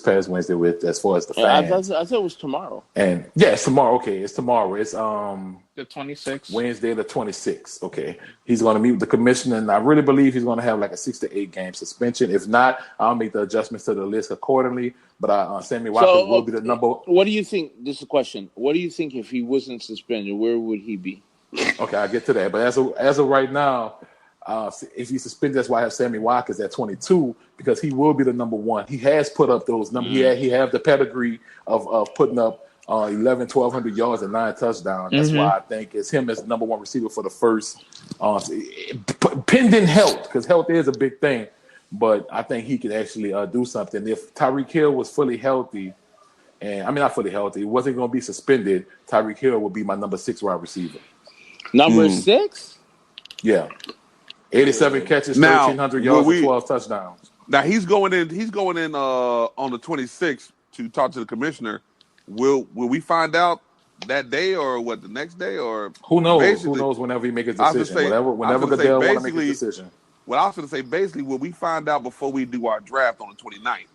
past Wednesday with as far as the fans. I thought it was tomorrow. And yeah, it's tomorrow. Okay, it's tomorrow. It's the 26th. Wednesday the 26th. Okay, he's going to meet with the commissioner, and I really believe he's going to have like a 6 to 8 game suspension. If not, I'll make the adjustments to the list accordingly. But Sammy Watkins will be the number. What do you think? This is a question. What do you think if he wasn't suspended? Where would he be? Okay, I'll get to that. But as of right now, if he's suspended, that's why I have Sammy Watkins at 22 because he will be the number one. He has put up those numbers. He have the pedigree of putting up 1,200 yards and 9 touchdowns. That's why I think it's him as the number one receiver for the first. Pending health, because health is a big thing. But I think he could actually do something. If Tyreek Hill was fully healthy, not fully healthy, he wasn't going to be suspended, Tyreek Hill would be my number 6 wide receiver. Number 6? Yeah. 87 catches, 1,300 yards, and 12 touchdowns. Now he's going in on the 26th to talk to the commissioner. Will we find out that day or what the next day or who knows? Who knows whenever he makes a decision. Whenever Goodell want to make a decision. Well, I was going to say basically will we find out before we do our draft on the 29th?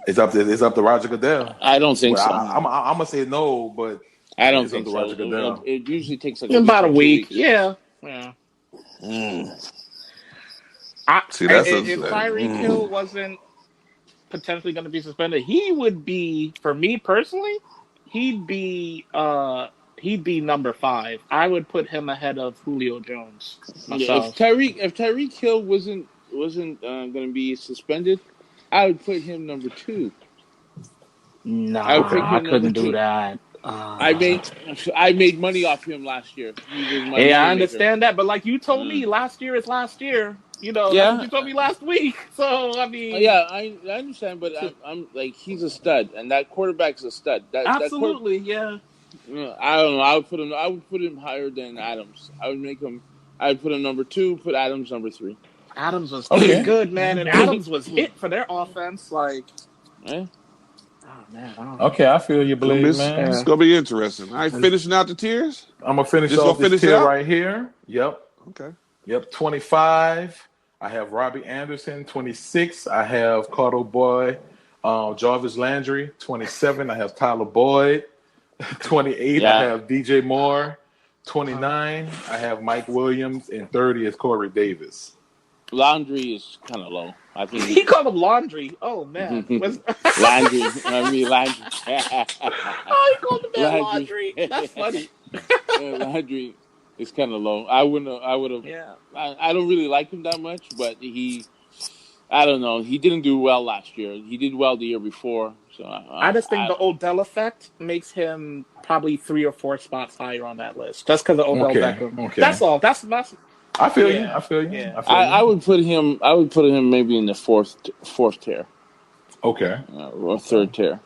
It's up to Roger Goodell. I don't think so. I'm gonna say no, but I don't think so. Roger Goodell. It usually takes about a week. Yeah. See, that's if Tyreek Hill wasn't potentially going to be suspended, he would be, for me personally, he'd be he'd be number 5. I would put him ahead of Julio Jones myself. Yeah, if Tyreek Hill wasn't going to be suspended, I would put him number 2. I couldn't do that. I made money off him last year. He was my I money understand that, but like you told me, last year is last year. That's what you told me last week. So I mean, I understand, but I'm like he's a stud, and that quarterback's a stud. Absolutely, I don't know. I would put him higher than Adams. I'd put him number 2. Put Adams number 3. Adams was pretty good, man, and Adams was it for their offense. Like, yeah. Oh man. Okay, I feel you, Blaze, man. It's gonna be interesting. All right, finishing out the tiers. I'm gonna finish off this tier right here. Yep. Okay. Yep. 25. I have Robbie Anderson. 26. I have Carter Boyd, Jarvis Landry. 27. I have Tyler Boyd. 28. I have DJ Moore. 29. I have Mike Williams, and 30 is Corey Davis. Laundry is kind of low. I think he called him Laundry. Oh man, Laundry. Laundry. He called him Laundry. That's funny. Laundry is kind of low. I would have. Yeah. I don't really like him that much, but I don't know. He didn't do well last year. He did well the year before. So I just think the Odell effect makes him probably 3 or 4 spots higher on that list, just because of Odell Beckham. Okay. That's all. That's I feel you. I feel you. Yeah. I would put him. I would put him maybe in the fourth tier. Okay. Or 3rd tier.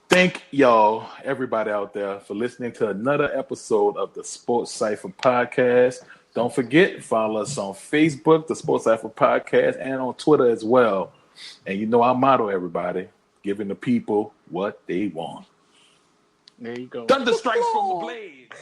Thank y'all, everybody out there, for listening to another episode of the Sports Cypher Podcast. Don't forget, follow us on Facebook, the Sports Cypher Podcast, and on Twitter as well. And you know our motto, everybody: giving the people what they want. There you go. Thunder strikes from the blade.